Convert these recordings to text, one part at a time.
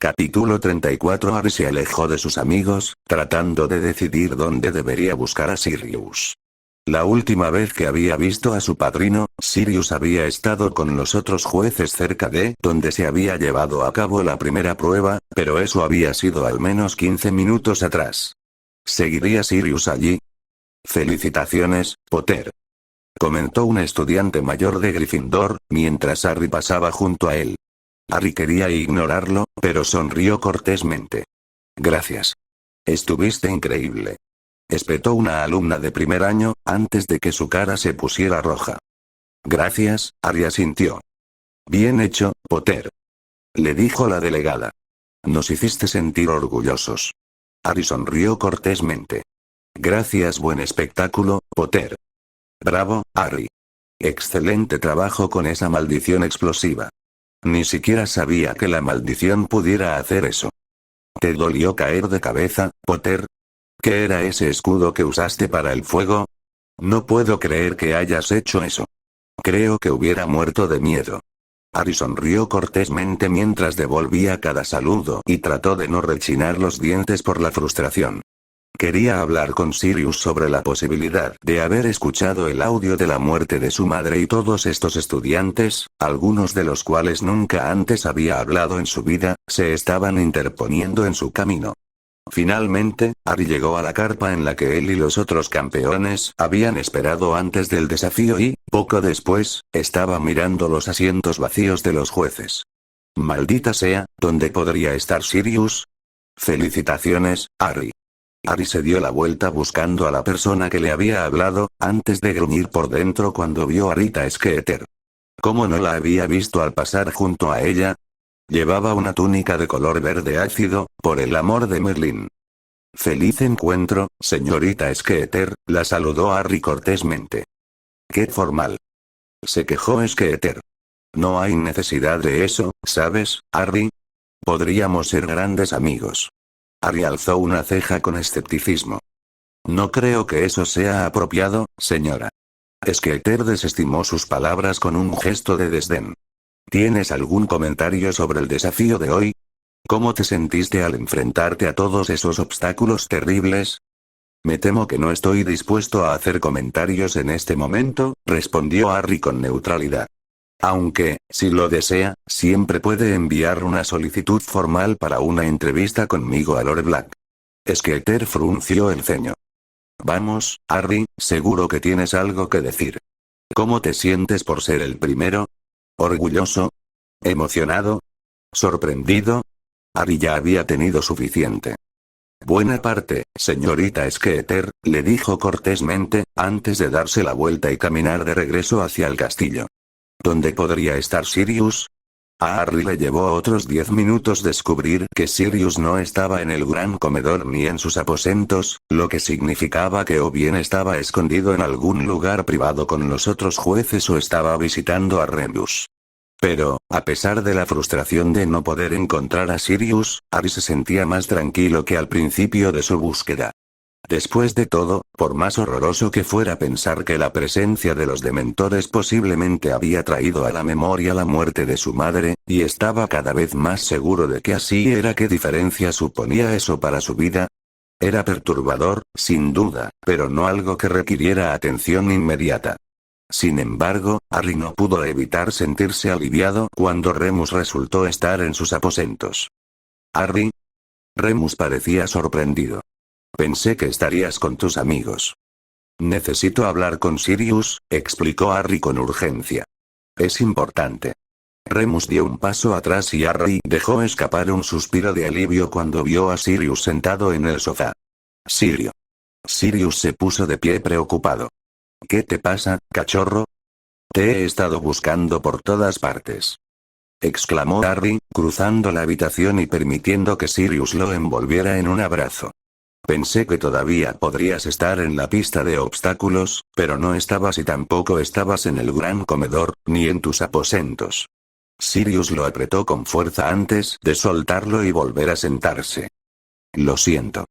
Capítulo 34. Harry se alejó de sus amigos, tratando de decidir dónde debería buscar a Sirius. La última vez que había visto a su padrino, Sirius había estado con los otros jueces cerca de donde se había llevado a cabo la primera prueba, pero eso había sido al menos 15 minutos atrás. ¿Seguiría Sirius allí? Felicitaciones, Potter, comentó un estudiante mayor de Gryffindor, mientras Harry pasaba junto a él. Harry quería ignorarlo, pero sonrió cortésmente. Gracias. Estuviste increíble, espetó una alumna de primer año, antes de que su cara se pusiera roja. Gracias, Harry asintió. Bien hecho, Potter, le dijo la delegada. Nos hiciste sentir orgullosos. Harry sonrió cortésmente. Gracias, buen espectáculo, Potter. Bravo, Harry. Excelente trabajo con esa maldición explosiva. Ni siquiera sabía que la maldición pudiera hacer eso. ¿Te dolió caer de cabeza, Potter? ¿Qué era ese escudo que usaste para el fuego? No puedo creer que hayas hecho eso. Creo que hubiera muerto de miedo. Harry sonrió cortésmente mientras devolvía cada saludo y trató de no rechinar los dientes por la frustración. Quería hablar con Sirius sobre la posibilidad de haber escuchado el audio de la muerte de su madre y todos estos estudiantes, algunos de los cuales nunca antes había hablado en su vida, se estaban interponiendo en su camino. Finalmente, Harry llegó a la carpa en la que él y los otros campeones habían esperado antes del desafío y, poco después, estaba mirando los asientos vacíos de los jueces. Maldita sea, ¿dónde podría estar Sirius? Felicitaciones, Harry. Harry se dio la vuelta buscando a la persona que le había hablado, antes de gruñir por dentro cuando vio a Rita Skeeter. ¿Cómo no la había visto al pasar junto a ella? Llevaba una túnica de color verde ácido, por el amor de Merlín. Feliz encuentro, señorita Skeeter, la saludó Harry cortésmente. Qué formal, se quejó Skeeter. No hay necesidad de eso, ¿sabes, Harry? Podríamos ser grandes amigos. Harry alzó una ceja con escepticismo. No creo que eso sea apropiado, señora. Skeeter desestimó sus palabras con un gesto de desdén. ¿Tienes algún comentario sobre el desafío de hoy? ¿Cómo te sentiste al enfrentarte a todos esos obstáculos terribles? Me temo que no estoy dispuesto a hacer comentarios en este momento, respondió Harry con neutralidad. Aunque, si lo desea, siempre puede enviar una solicitud formal para una entrevista conmigo a Lord Black. Skeeter frunció el ceño. Vamos, Harry, seguro que tienes algo que decir. ¿Cómo te sientes por ser el primero? ¿Orgulloso? ¿Emocionado? ¿Sorprendido? Harry ya había tenido suficiente. Buena parte, señorita Skeeter, le dijo cortésmente, antes de darse la vuelta y caminar de regreso hacia el castillo. ¿Dónde podría estar Sirius? A Harry le llevó otros 10 minutos descubrir que Sirius no estaba en el gran comedor ni en sus aposentos, lo que significaba que o bien estaba escondido en algún lugar privado con los otros jueces o estaba visitando a Remus. Pero, a pesar de la frustración de no poder encontrar a Sirius, Harry se sentía más tranquilo que al principio de su búsqueda. Después de todo, por más horroroso que fuera pensar que la presencia de los dementores posiblemente había traído a la memoria la muerte de su madre, y estaba cada vez más seguro de que así era. ¿Qué diferencia suponía eso para su vida? Era perturbador, sin duda, pero no algo que requiriera atención inmediata. Sin embargo, Harry no pudo evitar sentirse aliviado cuando Remus resultó estar en sus aposentos. ¿Harry? Remus parecía sorprendido. Pensé que estarías con tus amigos. Necesito hablar con Sirius, explicó Harry con urgencia. Es importante. Remus dio un paso atrás y Harry dejó escapar un suspiro de alivio cuando vio a Sirius sentado en el sofá. Sirio. Sirius se puso de pie preocupado. ¿Qué te pasa, cachorro? Te he estado buscando por todas partes, exclamó Harry, cruzando la habitación y permitiendo que Sirius lo envolviera en un abrazo. Pensé que todavía podrías estar en la pista de obstáculos, pero no estabas y tampoco estabas en el gran comedor, ni en tus aposentos. Sirius lo apretó con fuerza antes de soltarlo y volver a sentarse. Lo siento.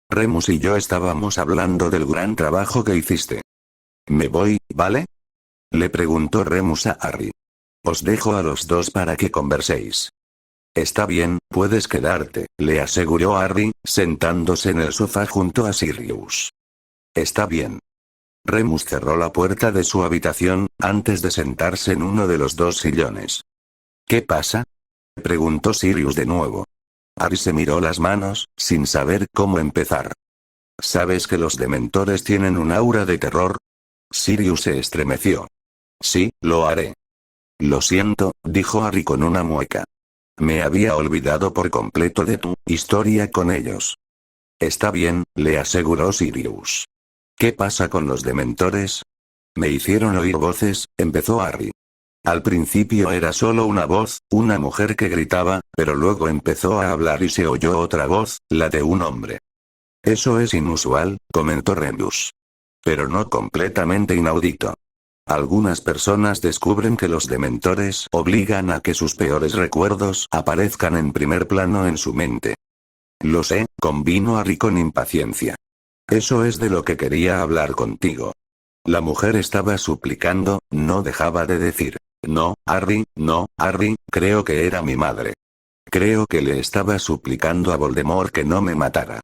Remus y yo estábamos hablando del gran trabajo que hiciste. ¿Me voy, vale? Le preguntó Remus a Harry. Os dejo a los dos para que converséis. Está bien, puedes quedarte, le aseguró Harry, sentándose en el sofá junto a Sirius. Está bien. Remus cerró la puerta de su habitación, antes de sentarse en uno de los dos sillones. ¿Qué pasa? Preguntó Sirius de nuevo. Harry se miró las manos, sin saber cómo empezar. ¿Sabes que los dementores tienen un aura de terror? Sirius se estremeció. Sí, lo haré. Lo siento, dijo Harry con una mueca. Me había olvidado por completo de tu historia con ellos. Está bien, le aseguró Sirius. ¿Qué pasa con los dementores? Me hicieron oír voces, empezó Harry. Al principio era solo una voz, una mujer que gritaba, pero luego empezó a hablar y se oyó otra voz, la de un hombre. Eso es inusual, comentó Remus. Pero no completamente inaudito. Algunas personas descubren que los dementores obligan a que sus peores recuerdos aparezcan en primer plano en su mente. Lo sé, convino Harry con impaciencia. Eso es de lo que quería hablar contigo. La mujer estaba suplicando, no dejaba de decir. No, Harry, creo que era mi madre. Creo que le estaba suplicando a Voldemort que no me matara.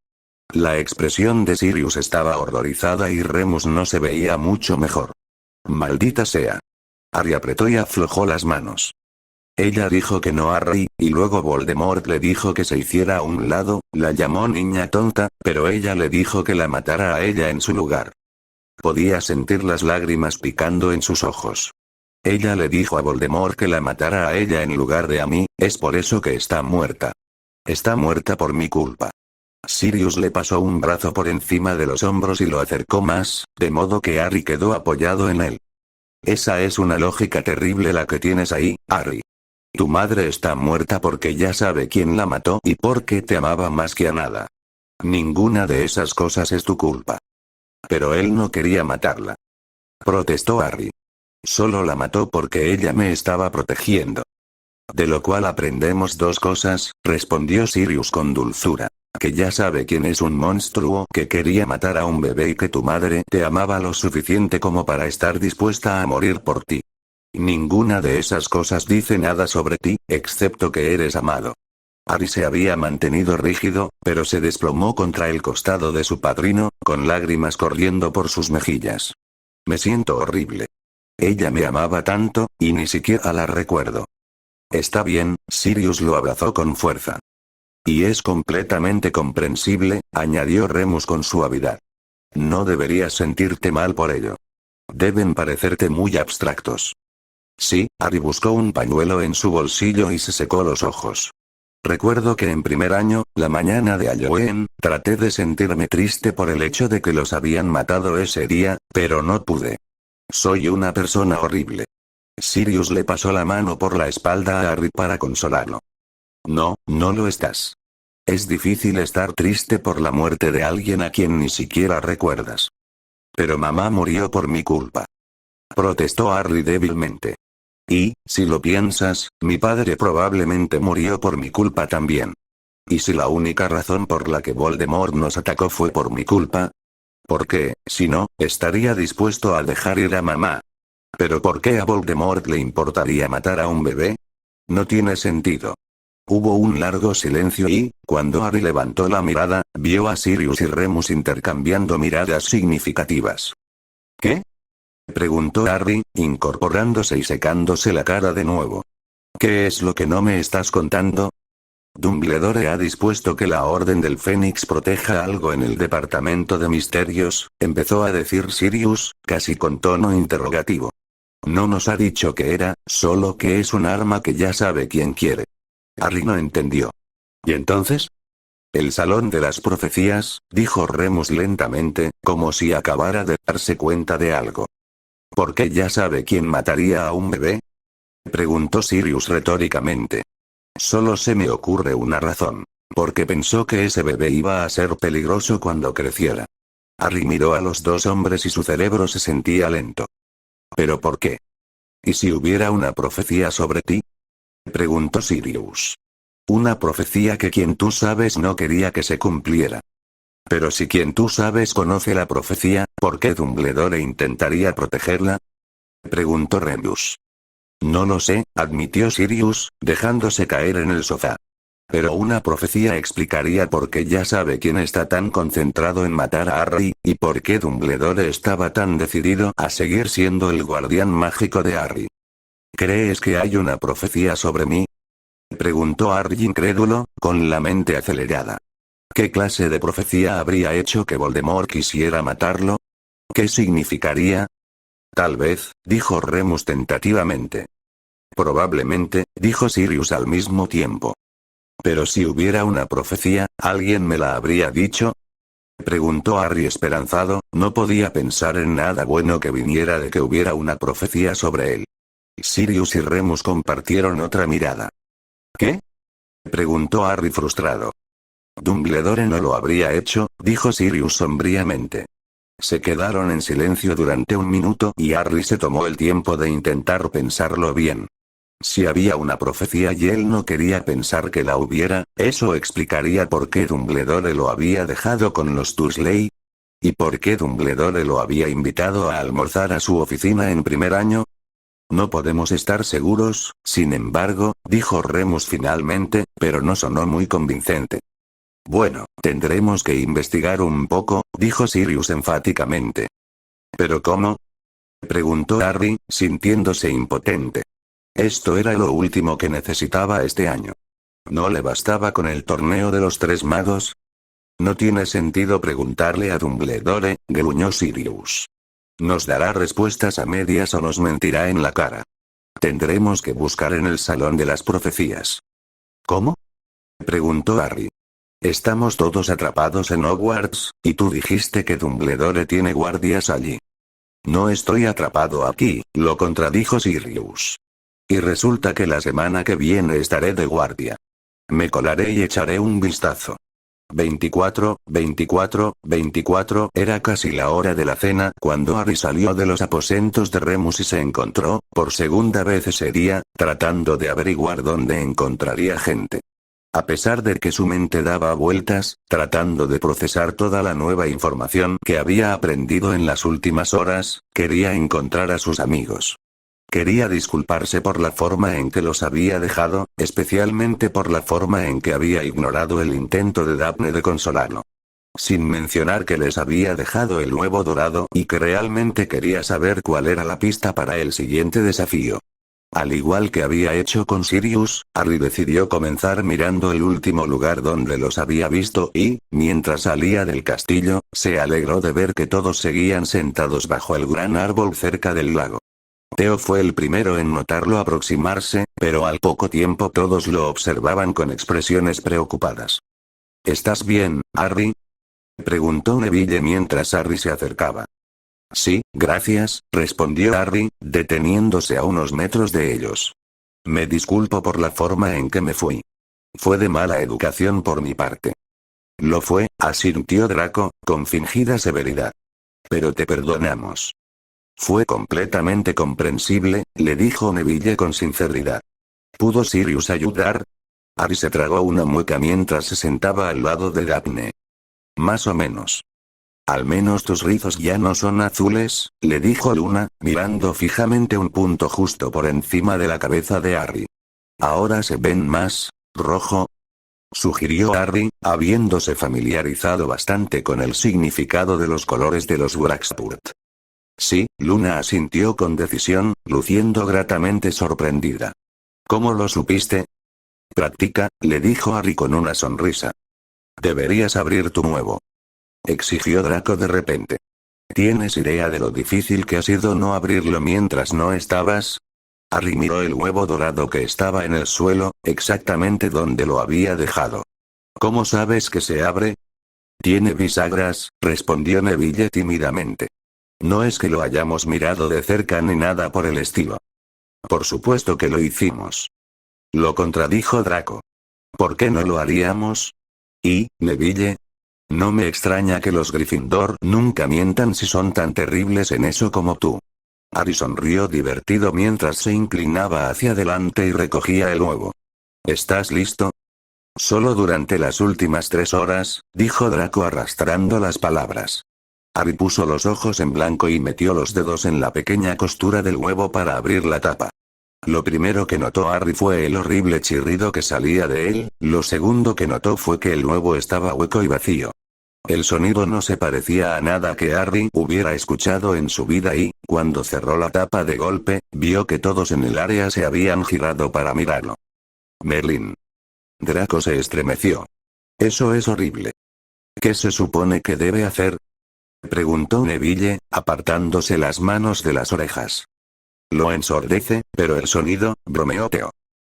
La expresión de Sirius estaba horrorizada y Remus no se veía mucho mejor. Maldita sea. Harry apretó y aflojó las manos. Ella dijo que no a Harry, y luego Voldemort le dijo que se hiciera a un lado, la llamó niña tonta, pero ella le dijo que la matara a ella en su lugar. Podía sentir las lágrimas picando en sus ojos. Ella le dijo a Voldemort que la matara a ella en lugar de a mí, es por eso que está muerta. Está muerta por mi culpa. Sirius le pasó un brazo por encima de los hombros y lo acercó más, de modo que Harry quedó apoyado en él. Esa es una lógica terrible la que tienes ahí, Harry. Tu madre está muerta porque ya sabe quién la mató y porque te amaba más que a nada. Ninguna de esas cosas es tu culpa. Pero él no quería matarla. Protestó Harry. Solo la mató porque ella me estaba protegiendo. De lo cual aprendemos dos cosas, respondió Sirius con dulzura. Que ya sabe quién es un monstruo que quería matar a un bebé y que tu madre te amaba lo suficiente como para estar dispuesta a morir por ti. Ninguna de esas cosas dice nada sobre ti, excepto que eres amado. Harry se había mantenido rígido, pero se desplomó contra el costado de su padrino, con lágrimas corriendo por sus mejillas. Me siento horrible. Ella me amaba tanto, y ni siquiera la recuerdo. Está bien, Sirius lo abrazó con fuerza. Y es completamente comprensible, añadió Remus con suavidad. No deberías sentirte mal por ello. Deben parecerte muy abstractos. Sí, Harry buscó un pañuelo en su bolsillo y se secó los ojos. Recuerdo que en primer año, la mañana de Halloween, traté de sentirme triste por el hecho de que los habían matado ese día, pero no pude. Soy una persona horrible. Sirius le pasó la mano por la espalda a Harry para consolarlo. No, no lo estás. Es difícil estar triste por la muerte de alguien a quien ni siquiera recuerdas. Pero mamá murió por mi culpa. Protestó Harry débilmente. Y, si lo piensas, mi padre probablemente murió por mi culpa también. ¿Y si la única razón por la que Voldemort nos atacó fue por mi culpa? ¿Por qué, si no, estaría dispuesto a dejar ir a mamá? ¿Pero por qué a Voldemort le importaría matar a un bebé? No tiene sentido. Hubo un largo silencio y, cuando Harry levantó la mirada, vio a Sirius y Remus intercambiando miradas significativas. ¿Qué? Preguntó Harry, incorporándose y secándose la cara de nuevo. ¿Qué es lo que no me estás contando? Dumbledore ha dispuesto que la Orden del Fénix proteja algo en el Departamento de Misterios, empezó a decir Sirius, casi con tono interrogativo. No nos ha dicho qué era, solo que es un arma que ya sabe quién quiere. Harry no entendió. ¿Y entonces? El Salón de las Profecías, dijo Remus lentamente, como si acabara de darse cuenta de algo. ¿Por qué ya sabe quién mataría a un bebé? Preguntó Sirius retóricamente. Solo se me ocurre una razón. Porque pensó que ese bebé iba a ser peligroso cuando creciera. Harry miró a los dos hombres y su cerebro se sentía lento. ¿Pero por qué? ¿Y si hubiera una profecía sobre ti? Preguntó Sirius. Una profecía que quien tú sabes no quería que se cumpliera. Pero si quien tú sabes conoce la profecía, ¿por qué Dumbledore intentaría protegerla? Preguntó Remus. No lo sé, admitió Sirius, dejándose caer en el sofá. Pero una profecía explicaría por qué ya sabe quién está tan concentrado en matar a Harry, y por qué Dumbledore estaba tan decidido a seguir siendo el guardián mágico de Harry. ¿Crees que hay una profecía sobre mí? Preguntó Harry incrédulo, con la mente acelerada. ¿Qué clase de profecía habría hecho que Voldemort quisiera matarlo? ¿Qué significaría? Tal vez, dijo Remus tentativamente. Probablemente, dijo Sirius al mismo tiempo. Pero si hubiera una profecía, ¿alguien me la habría dicho? Preguntó Harry esperanzado, no podía pensar en nada bueno que viniera de que hubiera una profecía sobre él. Sirius y Remus compartieron otra mirada. ¿Qué? Preguntó Harry frustrado. Dumbledore no lo habría hecho, dijo Sirius sombríamente. Se quedaron en silencio durante un minuto y Harry se tomó el tiempo de intentar pensarlo bien. Si había una profecía y él no quería pensar que la hubiera, eso explicaría por qué Dumbledore lo había dejado con los Dursley. ¿Y por qué Dumbledore lo había invitado a almorzar a su oficina en primer año? No podemos estar seguros, sin embargo, dijo Remus finalmente, pero no sonó muy convincente. Bueno, tendremos que investigar un poco, dijo Sirius enfáticamente. ¿Pero cómo? Preguntó Harry, sintiéndose impotente. Esto era lo último que necesitaba este año. ¿No le bastaba con el torneo de los tres magos? No tiene sentido preguntarle a Dumbledore, gruñó Sirius. Nos dará respuestas a medias o nos mentirá en la cara. Tendremos que buscar en el salón de las profecías. ¿Cómo? Preguntó Harry. Estamos todos atrapados en Hogwarts, y tú dijiste que Dumbledore tiene guardias allí. No estoy atrapado aquí, lo contradijo Sirius. Y resulta que la semana que viene estaré de guardia. Me colaré y echaré un vistazo. 24, 24, 24. Era casi la hora de la cena cuando Harry salió de los aposentos de Remus y se encontró, por segunda vez ese día, tratando de averiguar dónde encontraría gente. A pesar de que su mente daba vueltas, tratando de procesar toda la nueva información que había aprendido en las últimas horas, quería encontrar a sus amigos. Quería disculparse por la forma en que los había dejado, especialmente por la forma en que había ignorado el intento de Daphne de consolarlo. Sin mencionar que les había dejado el huevo dorado y que realmente quería saber cuál era la pista para el siguiente desafío. Al igual que había hecho con Sirius, Harry decidió comenzar mirando el último lugar donde los había visto y, mientras salía del castillo, se alegró de ver que todos seguían sentados bajo el gran árbol cerca del lago. Theo fue el primero en notarlo aproximarse, pero al poco tiempo todos lo observaban con expresiones preocupadas. ¿Estás bien, Harry? Preguntó Neville mientras Harry se acercaba. Sí, gracias, respondió Harry, deteniéndose a unos metros de ellos. Me disculpo por la forma en que me fui. Fue de mala educación por mi parte. Lo fue, asintió Draco, con fingida severidad. Pero te perdonamos. Fue completamente comprensible, le dijo Neville con sinceridad. ¿Pudo Sirius ayudar? Harry se tragó una mueca mientras se sentaba al lado de Daphne. Más o menos. Al menos tus rizos ya no son azules, le dijo Luna, mirando fijamente un punto justo por encima de la cabeza de Harry. Ahora se ven más rojo, sugirió Harry, habiéndose familiarizado bastante con el significado de los colores de los Braxpurt. Sí, Luna asintió con decisión, luciendo gratamente sorprendida. ¿Cómo lo supiste? Practica, le dijo Harry con una sonrisa. Deberías abrir tu huevo. Exigió Draco de repente. ¿Tienes idea de lo difícil que ha sido no abrirlo mientras no estabas? Harry miró el huevo dorado que estaba en el suelo, exactamente donde lo había dejado. ¿Cómo sabes que se abre? Tiene bisagras, respondió Neville tímidamente. No es que lo hayamos mirado de cerca ni nada por el estilo. Por supuesto que lo hicimos. Lo contradijo Draco. ¿Por qué no lo haríamos? ¿Y, Neville? No me extraña que los Gryffindor nunca mientan si son tan terribles en eso como tú. Harry sonrió divertido mientras se inclinaba hacia adelante y recogía el huevo. ¿Estás listo? Solo durante las últimas 3 horas, dijo Draco arrastrando las palabras. Harry puso los ojos en blanco y metió los dedos en la pequeña costura del huevo para abrir la tapa. Lo primero que notó Harry fue el horrible chirrido que salía de él, lo segundo que notó fue que el huevo estaba hueco y vacío. El sonido no se parecía a nada que Harry hubiera escuchado en su vida y, cuando cerró la tapa de golpe, vio que todos en el área se habían girado para mirarlo. Merlín. Draco se estremeció. Eso es horrible. ¿Qué se supone que debe hacer? Preguntó Neville, apartándose las manos de las orejas. Lo ensordece, pero el sonido, bromeó Theo.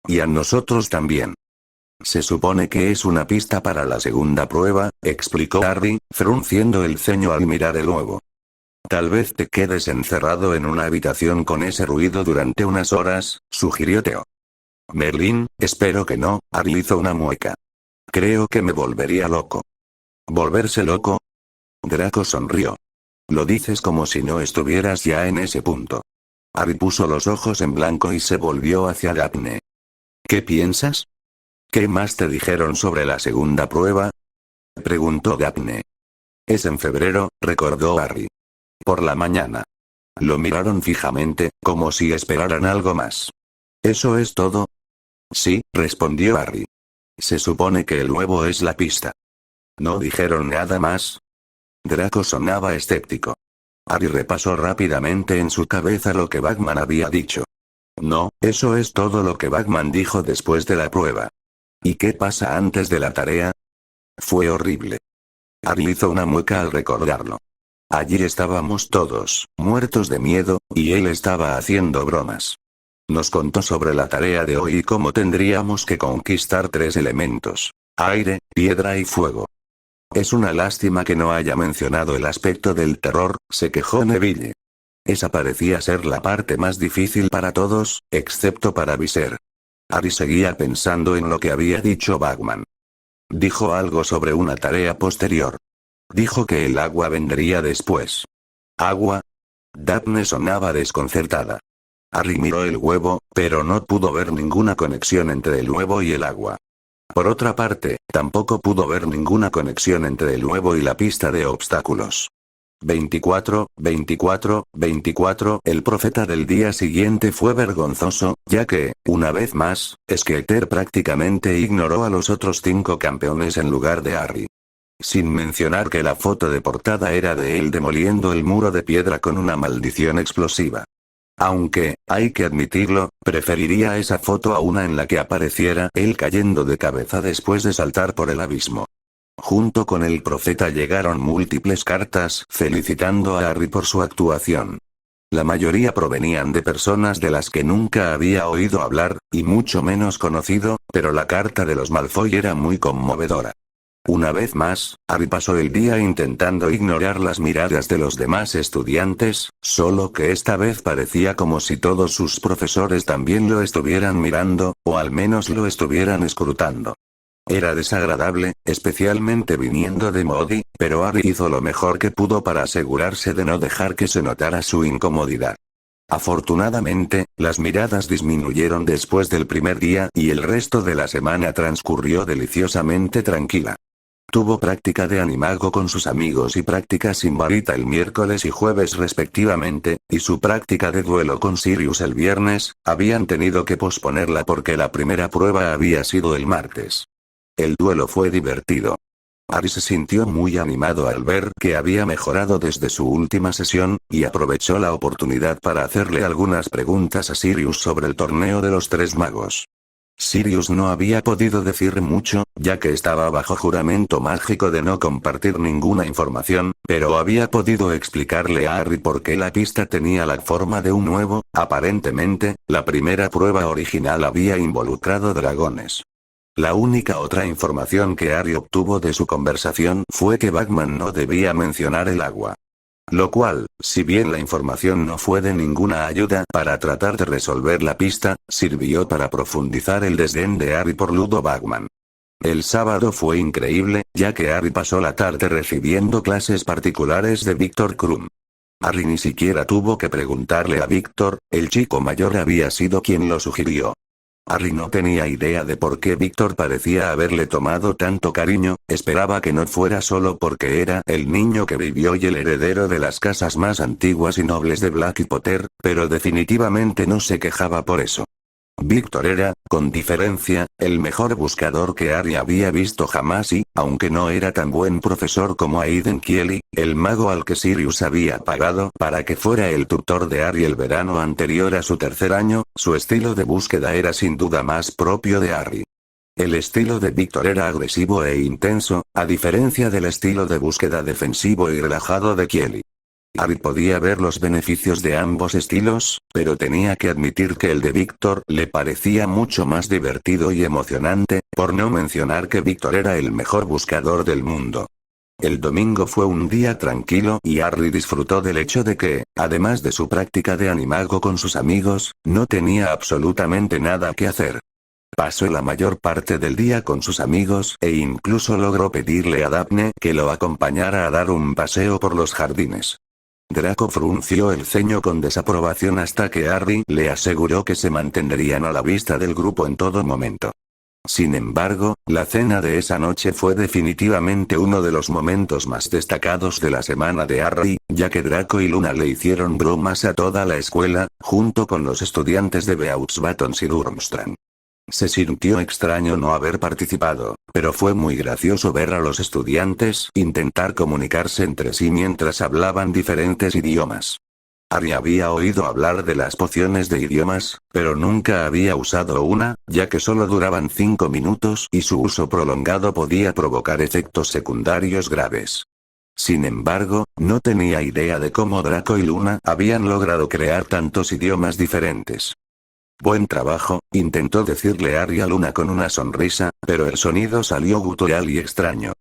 Y a nosotros también. Se supone que es una pista para la segunda prueba, explicó Harry, frunciendo el ceño al mirar el huevo. Tal vez te quedes encerrado en una habitación con ese ruido durante unas horas, sugirió Theo. Merlín, espero que no, Harry hizo una mueca. Creo que me volvería loco. ¿Volverse loco? Draco sonrió. Lo dices como si no estuvieras ya en ese punto. Harry puso los ojos en blanco y se volvió hacia Daphne. ¿Qué piensas? ¿Qué más te dijeron sobre la segunda prueba? Preguntó Daphne. Es en febrero, recordó Harry. Por la mañana. Lo miraron fijamente, como si esperaran algo más. ¿Eso es todo? Sí, respondió Harry. Se supone que el huevo es la pista. ¿No dijeron nada más? Draco sonaba escéptico. Harry repasó rápidamente en su cabeza lo que Bagman había dicho. No, eso es todo lo que Bagman dijo después de la prueba. ¿Y qué pasa antes de la tarea? Fue horrible. Harry hizo una mueca al recordarlo. Allí estábamos todos, muertos de miedo, y él estaba haciendo bromas. Nos contó sobre la tarea de hoy y cómo tendríamos que conquistar 3 elementos: aire, piedra y fuego. Es una lástima que no haya mencionado el aspecto del terror, se quejó Neville. Esa parecía ser la parte más difícil para todos, excepto para Viser. Harry seguía pensando en lo que había dicho Bagman. Dijo algo sobre una tarea posterior. Dijo que el agua vendría después. ¿Agua? Daphne sonaba desconcertada. Harry miró el huevo, pero no pudo ver ninguna conexión entre el huevo y el agua. Por otra parte, tampoco pudo ver ninguna conexión entre el huevo y la pista de obstáculos. 24, 24, 24. El profeta del día siguiente fue vergonzoso, ya que, una vez más, Skeeter prácticamente ignoró a los otros 5 campeones en lugar de Harry. Sin mencionar que la foto de portada era de él demoliendo el muro de piedra con una maldición explosiva. Aunque, hay que admitirlo, preferiría esa foto a una en la que apareciera él cayendo de cabeza después de saltar por el abismo. Junto con el profeta llegaron múltiples cartas felicitando a Harry por su actuación. La mayoría provenían de personas de las que nunca había oído hablar, y mucho menos conocido, pero la carta de los Malfoy era muy conmovedora. Una vez más, Harry pasó el día intentando ignorar las miradas de los demás estudiantes, solo que esta vez parecía como si todos sus profesores también lo estuvieran mirando, o al menos lo estuvieran escrutando. Era desagradable, especialmente viniendo de Moody, pero Harry hizo lo mejor que pudo para asegurarse de no dejar que se notara su incomodidad. Afortunadamente, las miradas disminuyeron después del primer día y el resto de la semana transcurrió deliciosamente tranquila. Tuvo práctica de animago con sus amigos y práctica sin varita el miércoles y jueves respectivamente, y su práctica de duelo con Sirius el viernes, habían tenido que posponerla porque la primera prueba había sido el martes. El duelo fue divertido. Harry se sintió muy animado al ver que había mejorado desde su última sesión, y aprovechó la oportunidad para hacerle algunas preguntas a Sirius sobre el torneo de los 3 magos. Sirius no había podido decir mucho, ya que estaba bajo juramento mágico de no compartir ninguna información, pero había podido explicarle a Harry por qué la pista tenía la forma de un huevo. Aparentemente, la primera prueba original había involucrado dragones. La única otra información que Harry obtuvo de su conversación fue que Bagman no debía mencionar el agua. Lo cual, si bien la información no fue de ninguna ayuda para tratar de resolver la pista, sirvió para profundizar el desdén de Harry por Ludo Bagman. El sábado fue increíble, ya que Harry pasó la tarde recibiendo clases particulares de Víctor Krum. Harry ni siquiera tuvo que preguntarle a Víctor, el chico mayor había sido quien lo sugirió. Harry no tenía idea de por qué Víctor parecía haberle tomado tanto cariño, esperaba que no fuera solo porque era el niño que vivió y el heredero de las casas más antiguas y nobles de Black Potter, pero definitivamente no se quejaba por eso. Víctor era, con diferencia, el mejor buscador que Harry había visto jamás y, aunque no era tan buen profesor como Aiden Kelly, el mago al que Sirius había pagado para que fuera el tutor de Harry el verano anterior a su tercer año, su estilo de búsqueda era sin duda más propio de Harry. El estilo de Víctor era agresivo e intenso, a diferencia del estilo de búsqueda defensivo y relajado de Kelly. Harry podía ver los beneficios de ambos estilos, pero tenía que admitir que el de Víctor le parecía mucho más divertido y emocionante, por no mencionar que Víctor era el mejor buscador del mundo. El domingo fue un día tranquilo y Harry disfrutó del hecho de que, además de su práctica de animago con sus amigos, no tenía absolutamente nada que hacer. Pasó la mayor parte del día con sus amigos e incluso logró pedirle a Daphne que lo acompañara a dar un paseo por los jardines. Draco frunció el ceño con desaprobación hasta que Harry le aseguró que se mantendrían a la vista del grupo en todo momento. Sin embargo, la cena de esa noche fue definitivamente uno de los momentos más destacados de la semana de Harry, ya que Draco y Luna le hicieron bromas a toda la escuela, junto con los estudiantes de Beauxbatons y Durmstrang. Se sintió extraño no haber participado, pero fue muy gracioso ver a los estudiantes intentar comunicarse entre sí mientras hablaban diferentes idiomas. Harry había oído hablar de las pociones de idiomas, pero nunca había usado una, ya que solo duraban 5 minutos y su uso prolongado podía provocar efectos secundarios graves. Sin embargo, no tenía idea de cómo Draco y Luna habían logrado crear tantos idiomas diferentes. Buen trabajo, intentó decirle Harry a Luna con una sonrisa, pero el sonido salió gutural y extraño.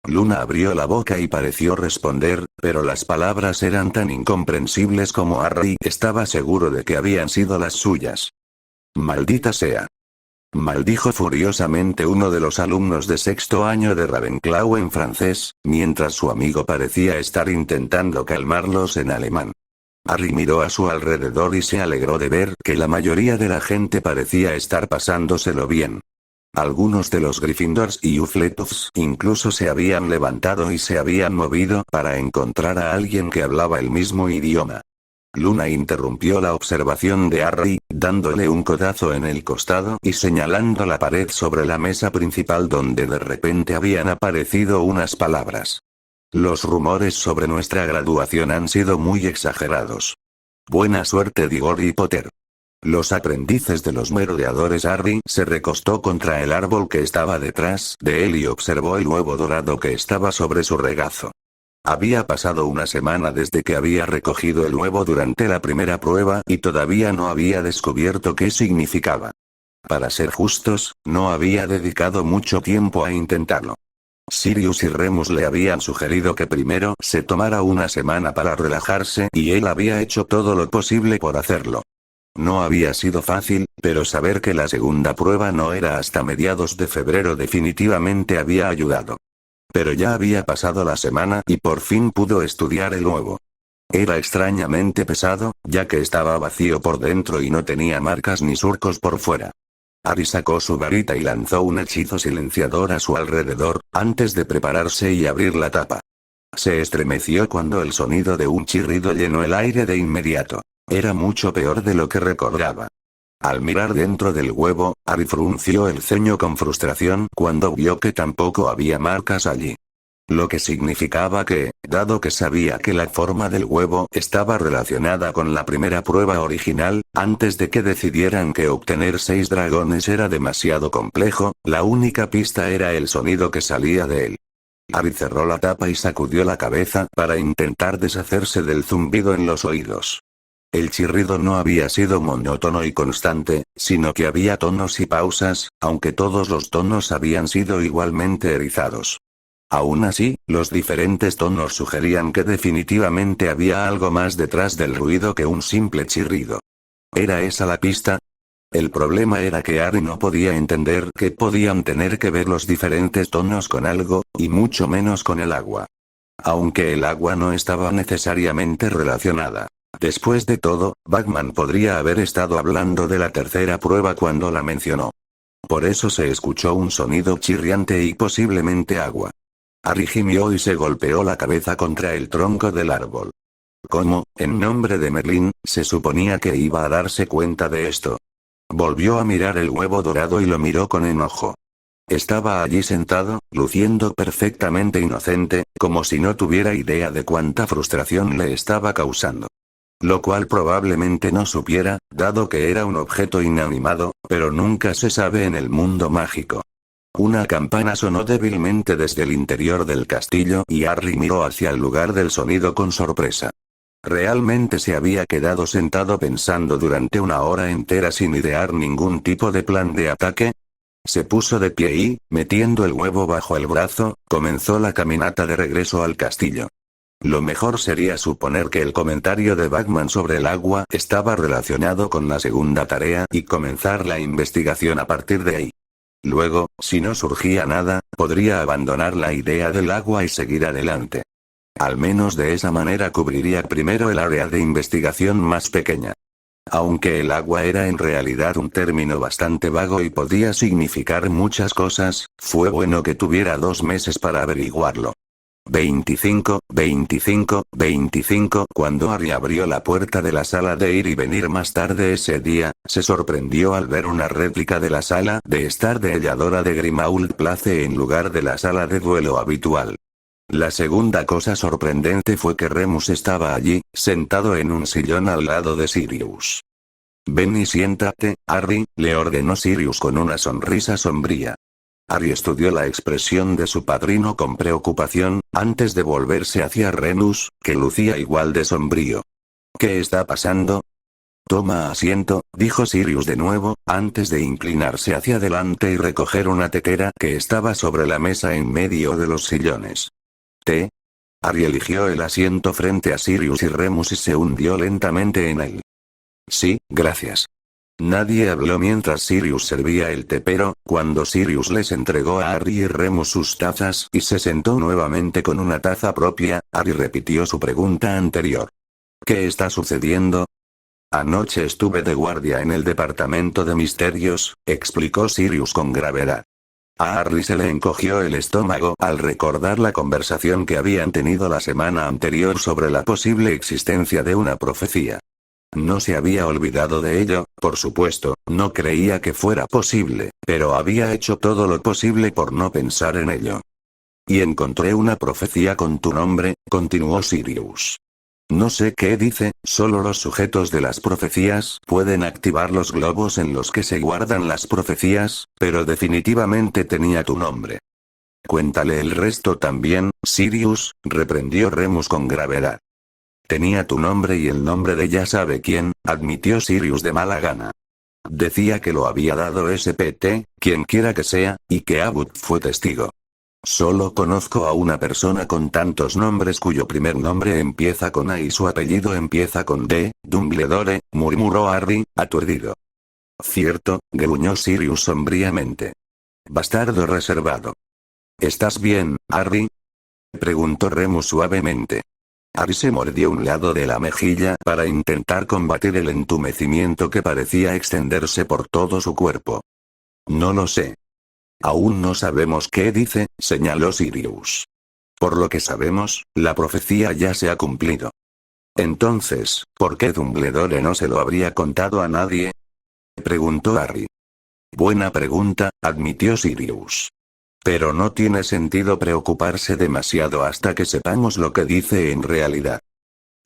Luna abrió la boca y pareció responder, pero las palabras eran tan incomprensibles como Harry estaba seguro de que habían sido las suyas. «Maldita sea», maldijo furiosamente uno de los alumnos de sexto año de Ravenclaw en francés, mientras su amigo parecía estar intentando calmarlos en alemán. Harry miró a su alrededor y se alegró de ver que la mayoría de la gente parecía estar pasándoselo bien. Algunos de los Gryffindors y Hufflepuffs incluso se habían levantado y se habían movido para encontrar a alguien que hablaba el mismo idioma. Luna interrumpió la observación de Harry, dándole un codazo en el costado y señalando la pared sobre la mesa principal donde de repente habían aparecido unas palabras. Los rumores sobre nuestra graduación han sido muy exagerados. Buena suerte, Harry Potter. Los aprendices de los merodeadores. Harry se recostó contra el árbol que estaba detrás de él y observó el huevo dorado que estaba sobre su regazo. Había pasado una semana desde que había recogido el huevo durante la primera prueba y todavía no había descubierto qué significaba. Para ser justos, no había dedicado mucho tiempo a intentarlo. Sirius y Remus le habían sugerido que primero se tomara una semana para relajarse y él había hecho todo lo posible por hacerlo. No había sido fácil, pero saber que la segunda prueba no era hasta mediados de febrero definitivamente había ayudado. Pero ya había pasado la semana y por fin pudo estudiar el huevo. Era extrañamente pesado, ya que estaba vacío por dentro y no tenía marcas ni surcos por fuera. Harry sacó su varita y lanzó un hechizo silenciador a su alrededor, antes de prepararse y abrir la tapa. Se estremeció cuando el sonido de un chirrido llenó el aire de inmediato. Era mucho peor de lo que recordaba. Al mirar dentro del huevo, Harry frunció el ceño con frustración cuando vio que tampoco había marcas allí. Lo que significaba que, dado que sabía que la forma del huevo estaba relacionada con la primera prueba original, antes de que decidieran que obtener 6 dragones era demasiado complejo, la única pista era el sonido que salía de él. Harry cerró la tapa y sacudió la cabeza para intentar deshacerse del zumbido en los oídos. El chirrido no había sido monótono y constante, sino que había tonos y pausas, aunque todos los tonos habían sido igualmente erizados. Aún así, los diferentes tonos sugerían que definitivamente había algo más detrás del ruido que un simple chirrido. ¿Era esa la pista? El problema era que Harry no podía entender qué podían tener que ver los diferentes tonos con algo, y mucho menos con el agua. Aunque el agua no estaba necesariamente relacionada. Después de todo, Batman podría haber estado hablando de la tercera prueba cuando la mencionó. Por eso se escuchó un sonido chirriante y posiblemente agua. Harry gimió y se golpeó la cabeza contra el tronco del árbol. ¿Cómo, en nombre de Merlín, se suponía que iba a darse cuenta de esto? Volvió a mirar el huevo dorado y lo miró con enojo. Estaba allí sentado, luciendo perfectamente inocente, como si no tuviera idea de cuánta frustración le estaba causando. Lo cual probablemente no supiera, dado que era un objeto inanimado, pero nunca se sabe en el mundo mágico. Una campana sonó débilmente desde el interior del castillo y Harry miró hacia el lugar del sonido con sorpresa. Realmente se había quedado sentado pensando durante una hora entera sin idear ningún tipo de plan de ataque. Se puso de pie y, metiendo el huevo bajo el brazo, comenzó la caminata de regreso al castillo. Lo mejor sería suponer que el comentario de Batman sobre el agua estaba relacionado con la segunda tarea y comenzar la investigación a partir de ahí. Luego, si no surgía nada, podría abandonar la idea del agua y seguir adelante. Al menos de esa manera cubriría primero el área de investigación más pequeña. Aunque el agua era en realidad un término bastante vago y podía significar muchas cosas, fue bueno que tuviera 2 meses para averiguarlo. 25, 25, 25. Cuando Harry abrió la puerta de la sala de ir y venir más tarde ese día, se sorprendió al ver una réplica de la sala de estar de Helladora de Grimmauld Place en lugar de la sala de duelo habitual. La segunda cosa sorprendente fue que Remus estaba allí, sentado en un sillón al lado de Sirius. «Ven y siéntate, Harry», le ordenó Sirius con una sonrisa sombría. Harry estudió la expresión de su padrino con preocupación, antes de volverse hacia Remus, que lucía igual de sombrío. «¿Qué está pasando?» «Toma asiento», dijo Sirius de nuevo, antes de inclinarse hacia adelante y recoger una tetera que estaba sobre la mesa en medio de los sillones. «¿Té?» Harry eligió el asiento frente a Sirius y Remus y se hundió lentamente en él. «Sí, gracias». Nadie habló mientras Sirius servía el té, pero, cuando Sirius les entregó a Harry y Remus sus tazas y se sentó nuevamente con una taza propia, Harry repitió su pregunta anterior. «¿Qué está sucediendo?» «Anoche estuve de guardia en el departamento de misterios», explicó Sirius con gravedad. A Harry se le encogió el estómago al recordar la conversación que habían tenido la semana anterior sobre la posible existencia de una profecía. No se había olvidado de ello, por supuesto, no creía que fuera posible, pero había hecho todo lo posible por no pensar en ello. «Y encontré una profecía con tu nombre», continuó Sirius. «No sé qué dice, solo los sujetos de las profecías pueden activar los globos en los que se guardan las profecías, pero definitivamente tenía tu nombre». «Cuéntale el resto también, Sirius», reprendió Remus con gravedad. «Tenía tu nombre y el nombre de ya sabe quién», admitió Sirius de mala gana. «Decía que lo había dado SPT, quien quiera que sea, y que Abbott fue testigo. Solo conozco a una persona con tantos nombres cuyo primer nombre empieza con A y su apellido empieza con D, Dumbledore», murmuró Harry, aturdido. «Cierto», gruñó Sirius sombríamente. «Bastardo reservado». «¿Estás bien, Harry?», preguntó Remus suavemente. Harry se mordió un lado de la mejilla para intentar combatir el entumecimiento que parecía extenderse por todo su cuerpo. «No lo sé. Aún no sabemos qué dice», señaló Sirius. «Por lo que sabemos, la profecía ya se ha cumplido». «Entonces, ¿por qué Dumbledore no se lo habría contado a nadie?», preguntó Harry. «Buena pregunta», admitió Sirius. «Pero no tiene sentido preocuparse demasiado hasta que sepamos lo que dice en realidad».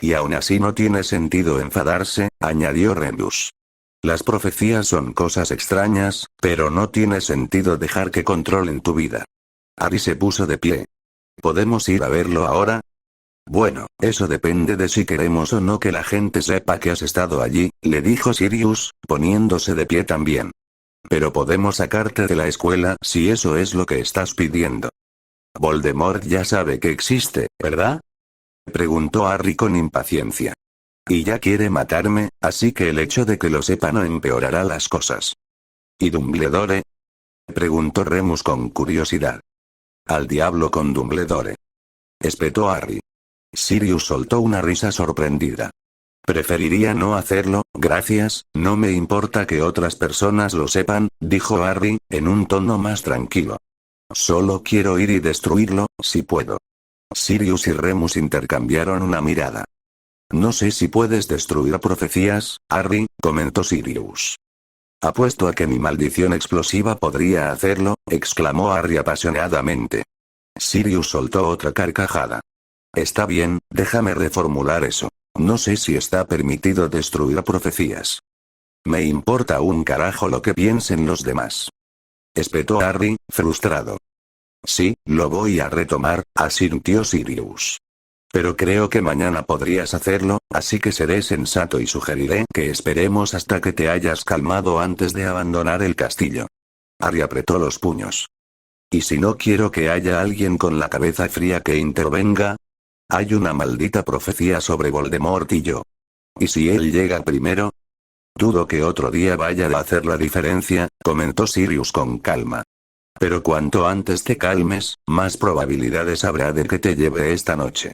«Y aún así no tiene sentido enfadarse», añadió Remus. «Las profecías son cosas extrañas, pero no tiene sentido dejar que controlen tu vida». Harry se puso de pie. «¿Podemos ir a verlo ahora?». «Bueno, eso depende de si queremos o no que la gente sepa que has estado allí», le dijo Sirius, poniéndose de pie también. «Pero podemos sacarte de la escuela si eso es lo que estás pidiendo». «Voldemort ya sabe que existe, ¿verdad?», preguntó Harry con impaciencia. «Y ya quiere matarme, así que el hecho de que lo sepa no empeorará las cosas». «¿Y Dumbledore?», preguntó Remus con curiosidad. «Al diablo con Dumbledore», espetó Harry. Sirius soltó una risa sorprendida. Preferiría no hacerlo, gracias, no me importa que otras personas lo sepan, dijo Harry, en un tono más tranquilo. Solo quiero ir y destruirlo, si puedo. Sirius y Remus intercambiaron una mirada. No sé si puedes destruir profecías, Harry, comentó Sirius. Apuesto a que mi maldición explosiva podría hacerlo, exclamó Harry apasionadamente. Sirius soltó otra carcajada. Está bien, déjame reformular eso. No sé si está permitido destruir profecías. Me importa un carajo lo que piensen los demás. Espetó Harry, frustrado. Sí, lo voy a retomar, asintió Sirius. Pero creo que mañana podrías hacerlo, así que seré sensato y sugeriré que esperemos hasta que te hayas calmado antes de abandonar el castillo. Harry apretó los puños. ¿Y si no quiero que haya alguien con la cabeza fría que intervenga? Hay una maldita profecía sobre Voldemort y yo. ¿Y si él llega primero? Dudo que otro día vaya a hacer la diferencia, comentó Sirius con calma. Pero cuanto antes te calmes, más probabilidades habrá de que te lleve esta noche.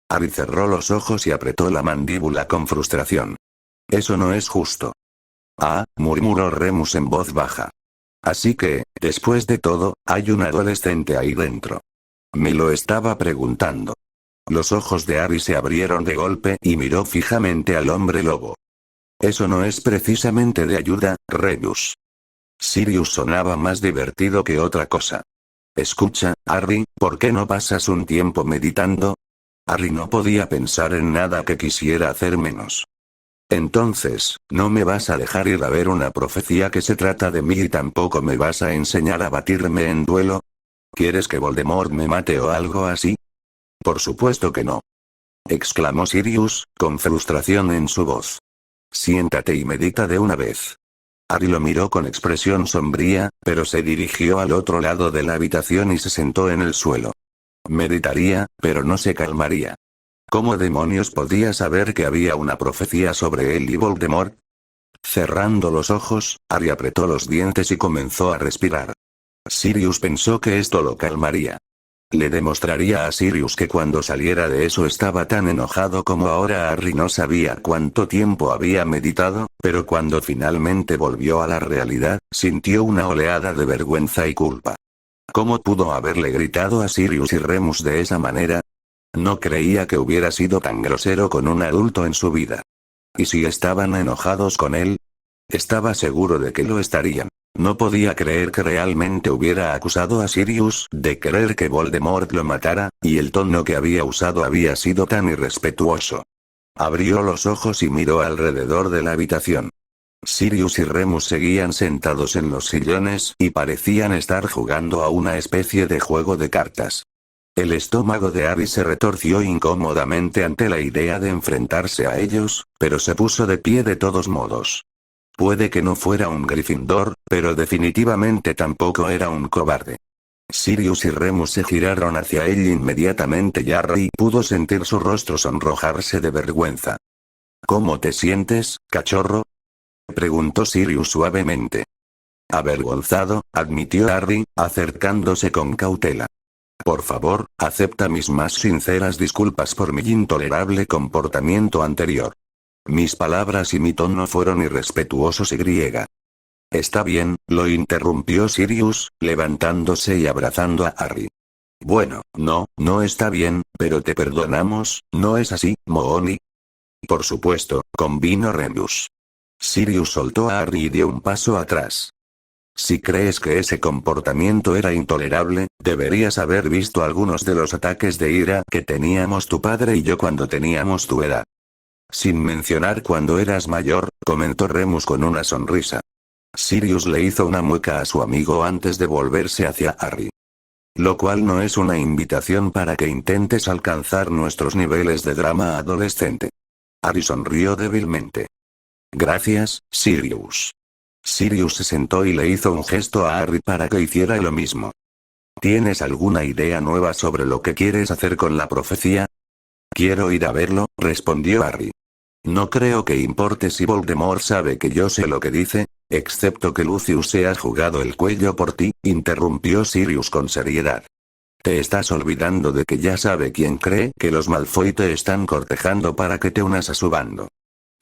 Harry cerró los ojos y apretó la mandíbula con frustración. Eso no es justo. Ah, murmuró Remus en voz baja. Así que, después de todo, hay un adolescente ahí dentro. Me lo estaba preguntando. Los ojos de Harry se abrieron de golpe y miró fijamente al hombre lobo. Eso no es precisamente de ayuda, Remus. Sirius sonaba más divertido que otra cosa. Escucha, Harry, ¿por qué no pasas un tiempo meditando? Harry no podía pensar en nada que quisiera hacer menos. Entonces, ¿no me vas a dejar ir a ver una profecía que se trata de mí y tampoco me vas a enseñar a batirme en duelo? ¿Quieres que Voldemort me mate o algo así? Por supuesto que no. Exclamó Sirius, con frustración en su voz. Siéntate y medita de una vez. Harry lo miró con expresión sombría, pero se dirigió al otro lado de la habitación y se sentó en el suelo. Meditaría, pero no se calmaría. ¿Cómo demonios podía saber que había una profecía sobre él y Voldemort? Cerrando los ojos, Harry apretó los dientes y comenzó a respirar. Sirius pensó que esto lo calmaría. Le demostraría a Sirius que cuando saliera de eso estaba tan enojado como ahora. Harry no sabía cuánto tiempo había meditado, pero cuando finalmente volvió a la realidad, sintió una oleada de vergüenza y culpa. ¿Cómo pudo haberle gritado a Sirius y Remus de esa manera? No creía que hubiera sido tan grosero con un adulto en su vida. ¿Y si estaban enojados con él? Estaba seguro de que lo estarían. No podía creer que realmente hubiera acusado a Sirius de querer que Voldemort lo matara, y el tono que había usado había sido tan irrespetuoso. Abrió los ojos y miró alrededor de la habitación. Sirius y Remus seguían sentados en los sillones y parecían estar jugando a una especie de juego de cartas. El estómago de Harry se retorció incómodamente ante la idea de enfrentarse a ellos, pero se puso de pie de todos modos. Puede que no fuera un Gryffindor, pero definitivamente tampoco era un cobarde. Sirius y Remus se giraron hacia él inmediatamente y Harry pudo sentir su rostro sonrojarse de vergüenza. ¿Cómo te sientes, cachorro? Preguntó Sirius suavemente. Avergonzado, admitió Harry, acercándose con cautela. Por favor, acepta mis más sinceras disculpas por mi intolerable comportamiento anterior. Mis palabras y mi tono fueron irrespetuosos y griega. Está bien, lo interrumpió Sirius, levantándose y abrazando a Harry. Bueno, no está bien, pero te perdonamos, ¿no es así, Moony? Por supuesto, convino Remus. Sirius soltó a Harry y dio un paso atrás. Si crees que ese comportamiento era intolerable, deberías haber visto algunos de los ataques de ira que teníamos tu padre y yo cuando teníamos tu edad. Sin mencionar cuando eras mayor, comentó Remus con una sonrisa. Sirius le hizo una mueca a su amigo antes de volverse hacia Harry. Lo cual no es una invitación para que intentes alcanzar nuestros niveles de drama adolescente. Harry sonrió débilmente. Gracias, Sirius. Sirius se sentó y le hizo un gesto a Harry para que hiciera lo mismo. ¿Tienes alguna idea nueva sobre lo que quieres hacer con la profecía? Quiero ir a verlo, respondió Harry. No creo que importe si Voldemort sabe que yo sé lo que dice, excepto que Lucius se ha jugado el cuello por ti, interrumpió Sirius con seriedad. Te estás olvidando de que ya sabe quién cree que los Malfoy te están cortejando para que te unas a su bando.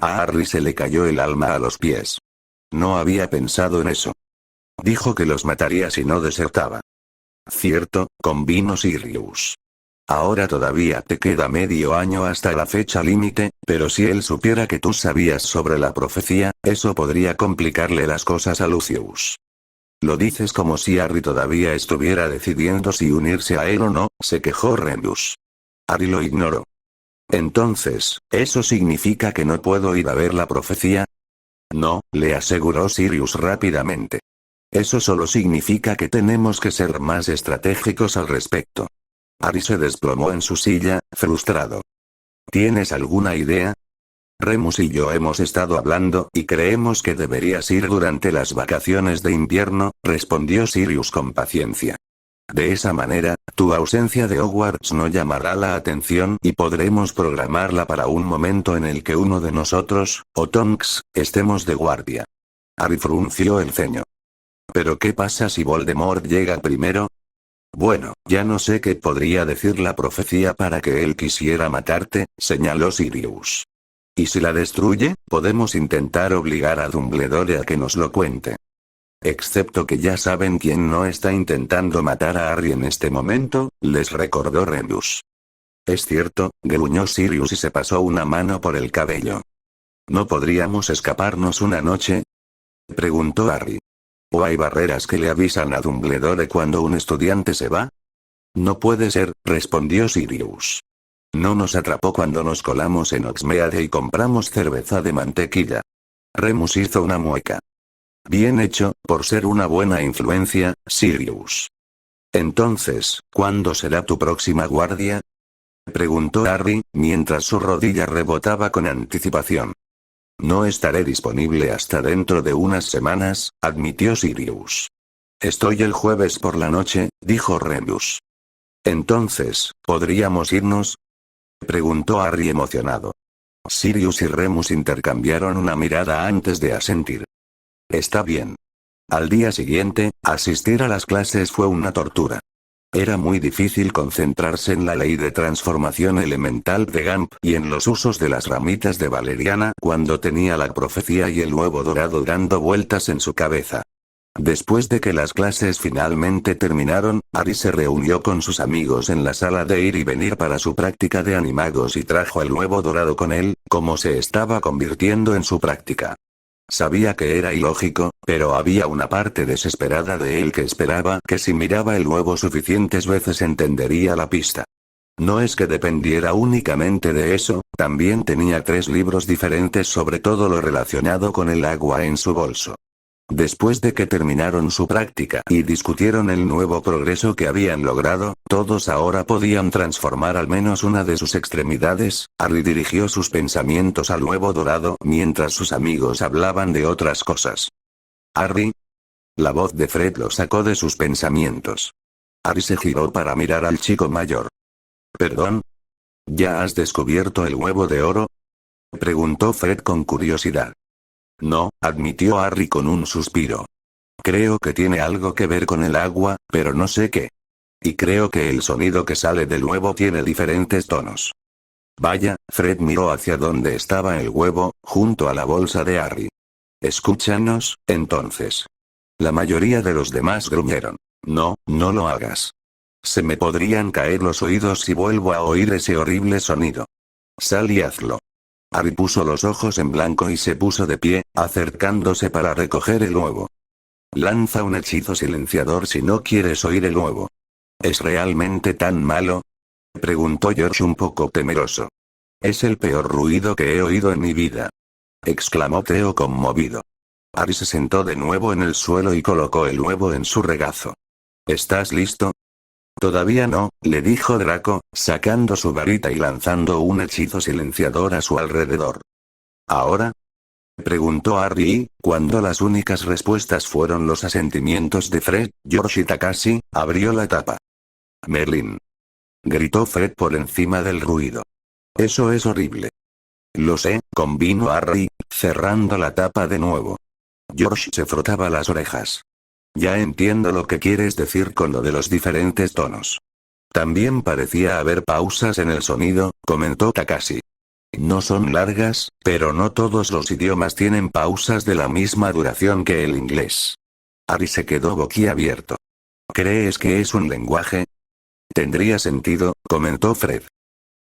A Harry se le cayó el alma a los pies. No había pensado en eso. Dijo que los mataría si no desertaba. Cierto, convino Sirius. Ahora todavía te queda medio año hasta la fecha límite, pero si él supiera que tú sabías sobre la profecía, eso podría complicarle las cosas a Lucius. Lo dices como si Harry todavía estuviera decidiendo si unirse a él o no, se quejó Remus. Harry lo ignoró. Entonces, ¿eso significa que no puedo ir a ver la profecía? No, le aseguró Sirius rápidamente. Eso solo significa que tenemos que ser más estratégicos al respecto. Harry se desplomó en su silla, frustrado. ¿Tienes alguna idea? Remus y yo hemos estado hablando y creemos que deberías ir durante las vacaciones de invierno, respondió Sirius con paciencia. De esa manera, tu ausencia de Hogwarts no llamará la atención y podremos programarla para un momento en el que uno de nosotros, o Tonks, estemos de guardia. Harry frunció el ceño. ¿Pero qué pasa si Voldemort llega primero? Bueno, ya no sé qué podría decir la profecía para que él quisiera matarte, señaló Sirius. Y si la destruye, podemos intentar obligar a Dumbledore a que nos lo cuente. Excepto que ya saben quién no está intentando matar a Harry en este momento, les recordó Remus. Es cierto, gruñó Sirius y se pasó una mano por el cabello. ¿No podríamos escaparnos una noche? Preguntó Harry. ¿O hay barreras que le avisan a Dumbledore cuando un estudiante se va? No puede ser, respondió Sirius. No nos atrapó cuando nos colamos en Hogsmeade y compramos cerveza de mantequilla. Remus hizo una mueca. Bien hecho, por ser una buena influencia, Sirius. Entonces, ¿cuándo será tu próxima guardia? Preguntó Harry, mientras su rodilla rebotaba con anticipación. No estaré disponible hasta dentro de unas semanas, admitió Sirius. Estoy el jueves por la noche, dijo Remus. Entonces, ¿podríamos irnos? Preguntó Harry emocionado. Sirius y Remus intercambiaron una mirada antes de asentir. Está bien. Al día siguiente, asistir a las clases fue una tortura. Era muy difícil concentrarse en la ley de transformación elemental de Gump y en los usos de las ramitas de valeriana cuando tenía la profecía y el huevo dorado dando vueltas en su cabeza. Después de que las clases finalmente terminaron, Harry se reunió con sus amigos en la sala de ir y venir para su práctica de animagos y trajo el huevo dorado con él, como se estaba convirtiendo en su práctica. Sabía que era ilógico, pero había una parte desesperada de él que esperaba que si miraba el huevo suficientes veces entendería la pista. No es que dependiera únicamente de eso, también tenía 3 libros diferentes sobre todo lo relacionado con el agua en su bolso. Después de que terminaron su práctica y discutieron el nuevo progreso que habían logrado, todos ahora podían transformar al menos una de sus extremidades. Harry dirigió sus pensamientos al huevo dorado mientras sus amigos hablaban de otras cosas. Harry. La voz de Fred lo sacó de sus pensamientos. Harry se giró para mirar al chico mayor. ¿Perdón? ¿Ya has descubierto el huevo de oro? Preguntó Fred con curiosidad. No, admitió Harry con un suspiro. Creo que tiene algo que ver con el agua, pero no sé qué. Y creo que el sonido que sale del huevo tiene diferentes tonos. Vaya, Fred miró hacia donde estaba el huevo, junto a la bolsa de Harry. Escúchanos, entonces. La mayoría de los demás gruñeron. No, no lo hagas. Se me podrían caer los oídos si vuelvo a oír ese horrible sonido. Sal y hazlo. Harry puso los ojos en blanco y se puso de pie, acercándose para recoger el huevo. Lanza un hechizo silenciador si no quieres oír el huevo. ¿Es realmente tan malo? Preguntó George un poco temeroso. Es el peor ruido que he oído en mi vida. Exclamó Theo conmovido. Harry se sentó de nuevo en el suelo y colocó el huevo en su regazo. ¿Estás listo? Todavía no, le dijo Draco, sacando su varita y lanzando un hechizo silenciador a su alrededor. ¿Ahora? Preguntó Harry y, cuando las únicas respuestas fueron los asentimientos de Fred, George y Takashi, abrió la tapa. Merlin. Gritó Fred por encima del ruido. Eso es horrible. Lo sé, convino Harry, cerrando la tapa de nuevo. George se frotaba las orejas. Ya entiendo lo que quieres decir con lo de los diferentes tonos. También parecía haber pausas en el sonido, comentó Takashi. No son largas, pero no todos los idiomas tienen pausas de la misma duración que el inglés. Harry se quedó boquiabierto. ¿Crees que es un lenguaje? Tendría sentido, comentó Fred.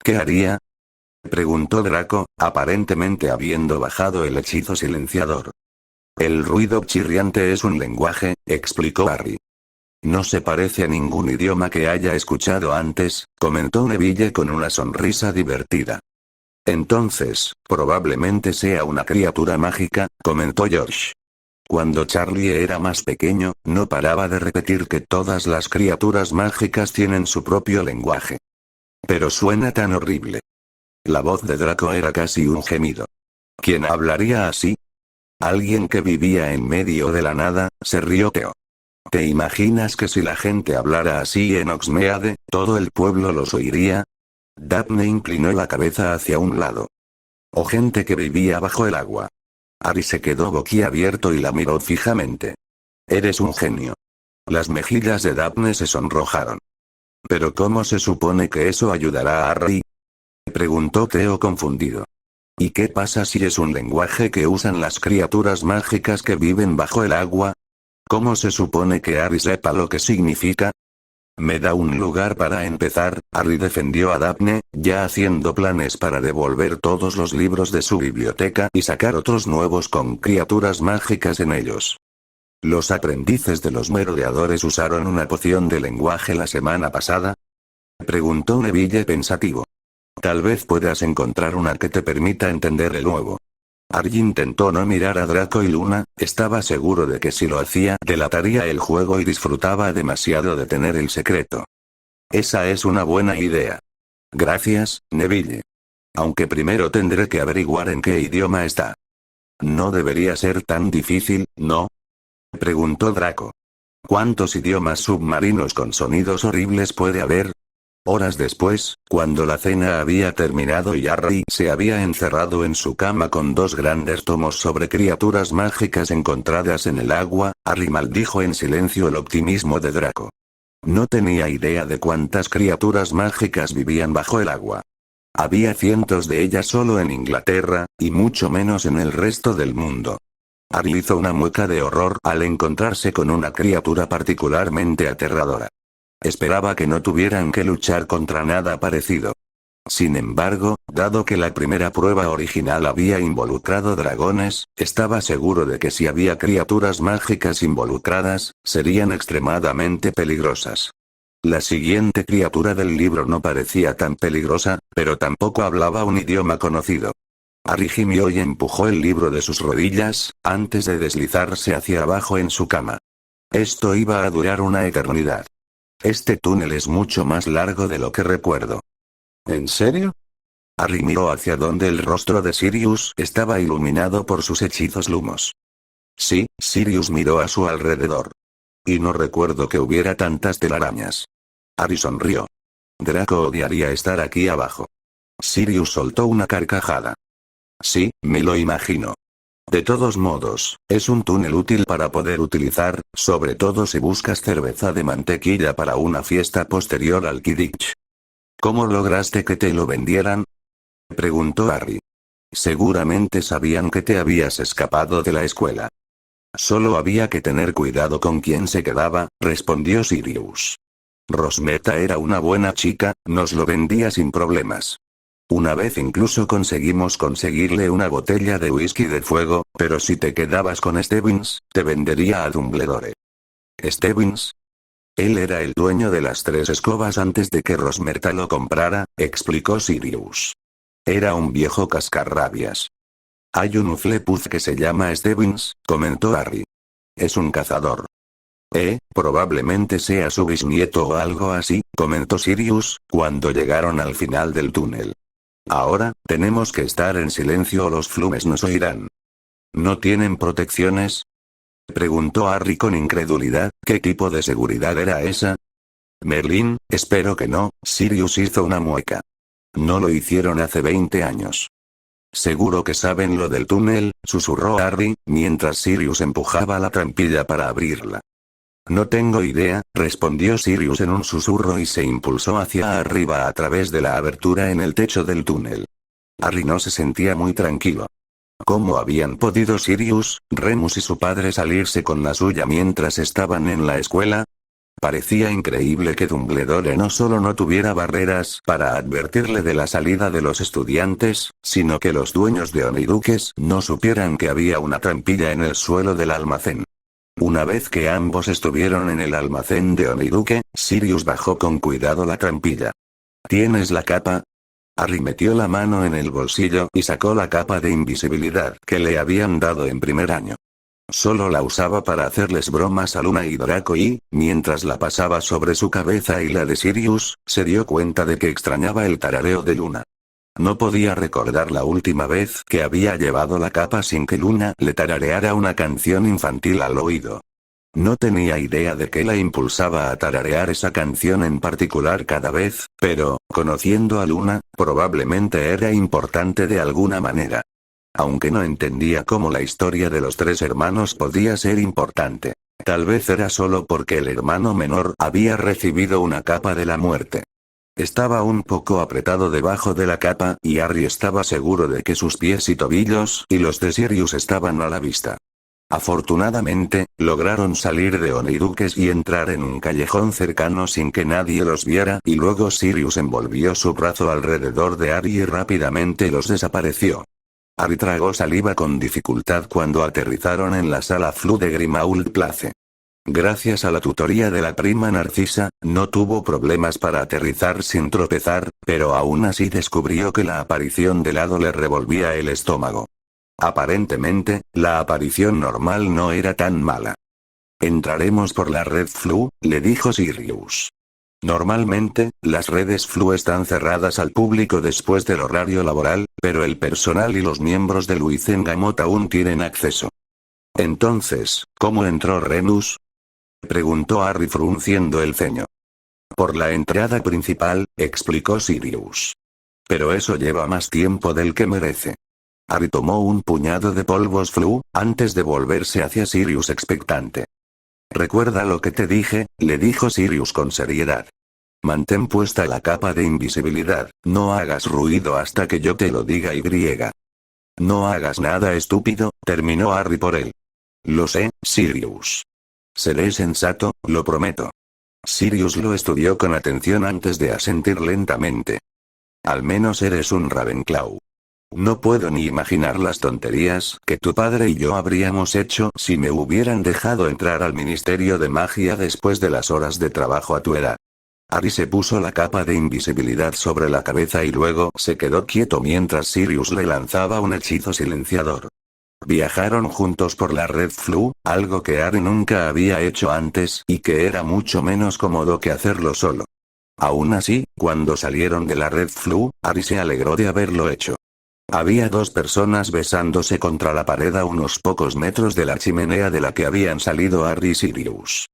¿Qué haría? Preguntó Draco, aparentemente habiendo bajado el hechizo silenciador. El ruido chirriante es un lenguaje, explicó Harry. No se parece a ningún idioma que haya escuchado antes, comentó Neville con una sonrisa divertida. Entonces, probablemente sea una criatura mágica, comentó George. Cuando Charlie era más pequeño, no paraba de repetir que todas las criaturas mágicas tienen su propio lenguaje. Pero suena tan horrible. La voz de Draco era casi un gemido. ¿Quién hablaría así? Alguien que vivía en medio de la nada, se rió Theo. ¿Te imaginas que si la gente hablara así en Hogsmeade, todo el pueblo los oiría? Daphne inclinó la cabeza hacia un lado. O gente que vivía bajo el agua. Harry se quedó boquiabierto y la miró fijamente. Eres un genio. Las mejillas de Daphne se sonrojaron. ¿Pero cómo se supone que eso ayudará a Harry? Preguntó Theo confundido. ¿Y qué pasa si es un lenguaje que usan las criaturas mágicas que viven bajo el agua? ¿Cómo se supone que Harry sepa lo que significa? Me da un lugar para empezar, Harry defendió a Daphne, ya haciendo planes para devolver todos los libros de su biblioteca y sacar otros nuevos con criaturas mágicas en ellos. ¿Los aprendices de los merodeadores usaron una poción de lenguaje la semana pasada? Preguntó Neville pensativo. Tal vez puedas encontrar una que te permita entender el nuevo. Harry intentó no mirar a Draco y Luna, estaba seguro de que si lo hacía delataría el juego y disfrutaba demasiado de tener el secreto. Esa es una buena idea. Gracias, Neville. Aunque primero tendré que averiguar en qué idioma está. No debería ser tan difícil, ¿no? Preguntó Draco. ¿Cuántos idiomas submarinos con sonidos horribles puede haber? Horas después, cuando la cena había terminado y Harry se había encerrado en su cama con dos grandes tomos sobre criaturas mágicas encontradas en el agua, Harry maldijo en silencio el optimismo de Draco. No tenía idea de cuántas criaturas mágicas vivían bajo el agua. Había cientos de ellas solo en Inglaterra, y mucho menos en el resto del mundo. Harry hizo una mueca de horror al encontrarse con una criatura particularmente aterradora. Esperaba que no tuvieran que luchar contra nada parecido. Sin embargo, dado que la primera prueba original había involucrado dragones, estaba seguro de que si había criaturas mágicas involucradas, serían extremadamente peligrosas. La siguiente criatura del libro no parecía tan peligrosa, pero tampoco hablaba un idioma conocido. Harry gimió y empujó el libro de sus rodillas, antes de deslizarse hacia abajo en su cama. Esto iba a durar una eternidad. Este túnel es mucho más largo de lo que recuerdo. ¿En serio? Harry miró hacia donde el rostro de Sirius estaba iluminado por sus hechizos lumos. Sí, Sirius miró a su alrededor. Y no recuerdo que hubiera tantas telarañas. Harry sonrió. Draco odiaría estar aquí abajo. Sirius soltó una carcajada. Sí, me lo imagino. De todos modos, es un túnel útil para poder utilizar, sobre todo si buscas cerveza de mantequilla para una fiesta posterior al Quidditch. ¿Cómo lograste que te lo vendieran? Preguntó Harry. Seguramente sabían que te habías escapado de la escuela. Solo había que tener cuidado con quién se quedaba, respondió Sirius. Rosmerta era una buena chica, nos lo vendía sin problemas. Una vez incluso conseguimos conseguirle una botella de whisky de fuego, pero si te quedabas con Stebbins, te vendería a Dumbledore. ¿Stebbins? Él era el dueño de las 3 escobas antes de que Rosmerta lo comprara, explicó Sirius. Era un viejo cascarrabias. Hay un Hufflepuff que se llama Stebbins, comentó Harry. Es un cazador. Probablemente sea su bisnieto o algo así, comentó Sirius, cuando llegaron al final del túnel. Ahora, tenemos que estar en silencio o los flumes nos oirán. ¿No tienen protecciones? Preguntó Harry con incredulidad, ¿qué tipo de seguridad era esa? Merlín, espero que no, Sirius hizo una mueca. No lo hicieron hace 20 años. Seguro que saben lo del túnel, susurró Harry, mientras Sirius empujaba la trampilla para abrirla. No tengo idea, respondió Sirius en un susurro y se impulsó hacia arriba a través de la abertura en el techo del túnel. Harry no se sentía muy tranquilo. ¿Cómo habían podido Sirius, Remus y su padre salirse con la suya mientras estaban en la escuela? Parecía increíble que Dumbledore no solo no tuviera barreras para advertirle de la salida de los estudiantes, sino que los dueños de Honeydukes no supieran que había una trampilla en el suelo del almacén. Una vez que ambos estuvieron en el almacén de Honeydukes, Sirius bajó con cuidado la trampilla. ¿Tienes la capa? Harry metió la mano en el bolsillo y sacó la capa de invisibilidad que le habían dado en primer año. Solo la usaba para hacerles bromas a Luna y Draco y, mientras la pasaba sobre su cabeza y la de Sirius, se dio cuenta de que extrañaba el tarareo de Luna. No podía recordar la última vez que había llevado la capa sin que Luna le tarareara una canción infantil al oído. No tenía idea de qué la impulsaba a tararear esa canción en particular cada vez, pero, conociendo a Luna, probablemente era importante de alguna manera. Aunque no entendía cómo la historia de los tres hermanos podía ser importante. Tal vez era solo porque el hermano menor había recibido una capa de la muerte. Estaba un poco apretado debajo de la capa y Harry estaba seguro de que sus pies y tobillos y los de Sirius estaban a la vista. Afortunadamente, lograron salir de Honeydukes y entrar en un callejón cercano sin que nadie los viera y luego Sirius envolvió su brazo alrededor de Harry y rápidamente los desapareció. Harry tragó saliva con dificultad cuando aterrizaron en la sala Flu de Grimmauld Place. Gracias a la tutoría de la prima Narcisa, no tuvo problemas para aterrizar sin tropezar, pero aún así descubrió que la aparición de Lado le revolvía el estómago. Aparentemente, la aparición normal no era tan mala. Entraremos por la red Flu, le dijo Sirius. Normalmente, las redes Flu están cerradas al público después del horario laboral, pero el personal y los miembros de Wizengamot aún tienen acceso. Entonces, ¿cómo entró Remus? Preguntó Harry frunciendo el ceño. Por la entrada principal, explicó Sirius. Pero eso lleva más tiempo del que merece. Harry tomó un puñado de polvos Flu, antes de volverse hacia Sirius expectante. Recuerda lo que te dije, le dijo Sirius con seriedad. Mantén puesta la capa de invisibilidad, no hagas ruido hasta que yo te lo diga y. No hagas nada estúpido, terminó Harry por él. Lo sé, Sirius. Seré sensato, lo prometo. Sirius lo estudió con atención antes de asentir lentamente. Al menos eres un Ravenclaw. No puedo ni imaginar las tonterías que tu padre y yo habríamos hecho si me hubieran dejado entrar al Ministerio de Magia después de las horas de trabajo a tu edad. Harry se puso la capa de invisibilidad sobre la cabeza y luego se quedó quieto mientras Sirius le lanzaba un hechizo silenciador. Viajaron juntos por la red Flu, algo que Harry nunca había hecho antes y que era mucho menos cómodo que hacerlo solo. Aún así, cuando salieron de la red Flu, Harry se alegró de haberlo hecho. Había dos personas besándose contra la pared a unos pocos metros de la chimenea de la que habían salido Harry y Sirius.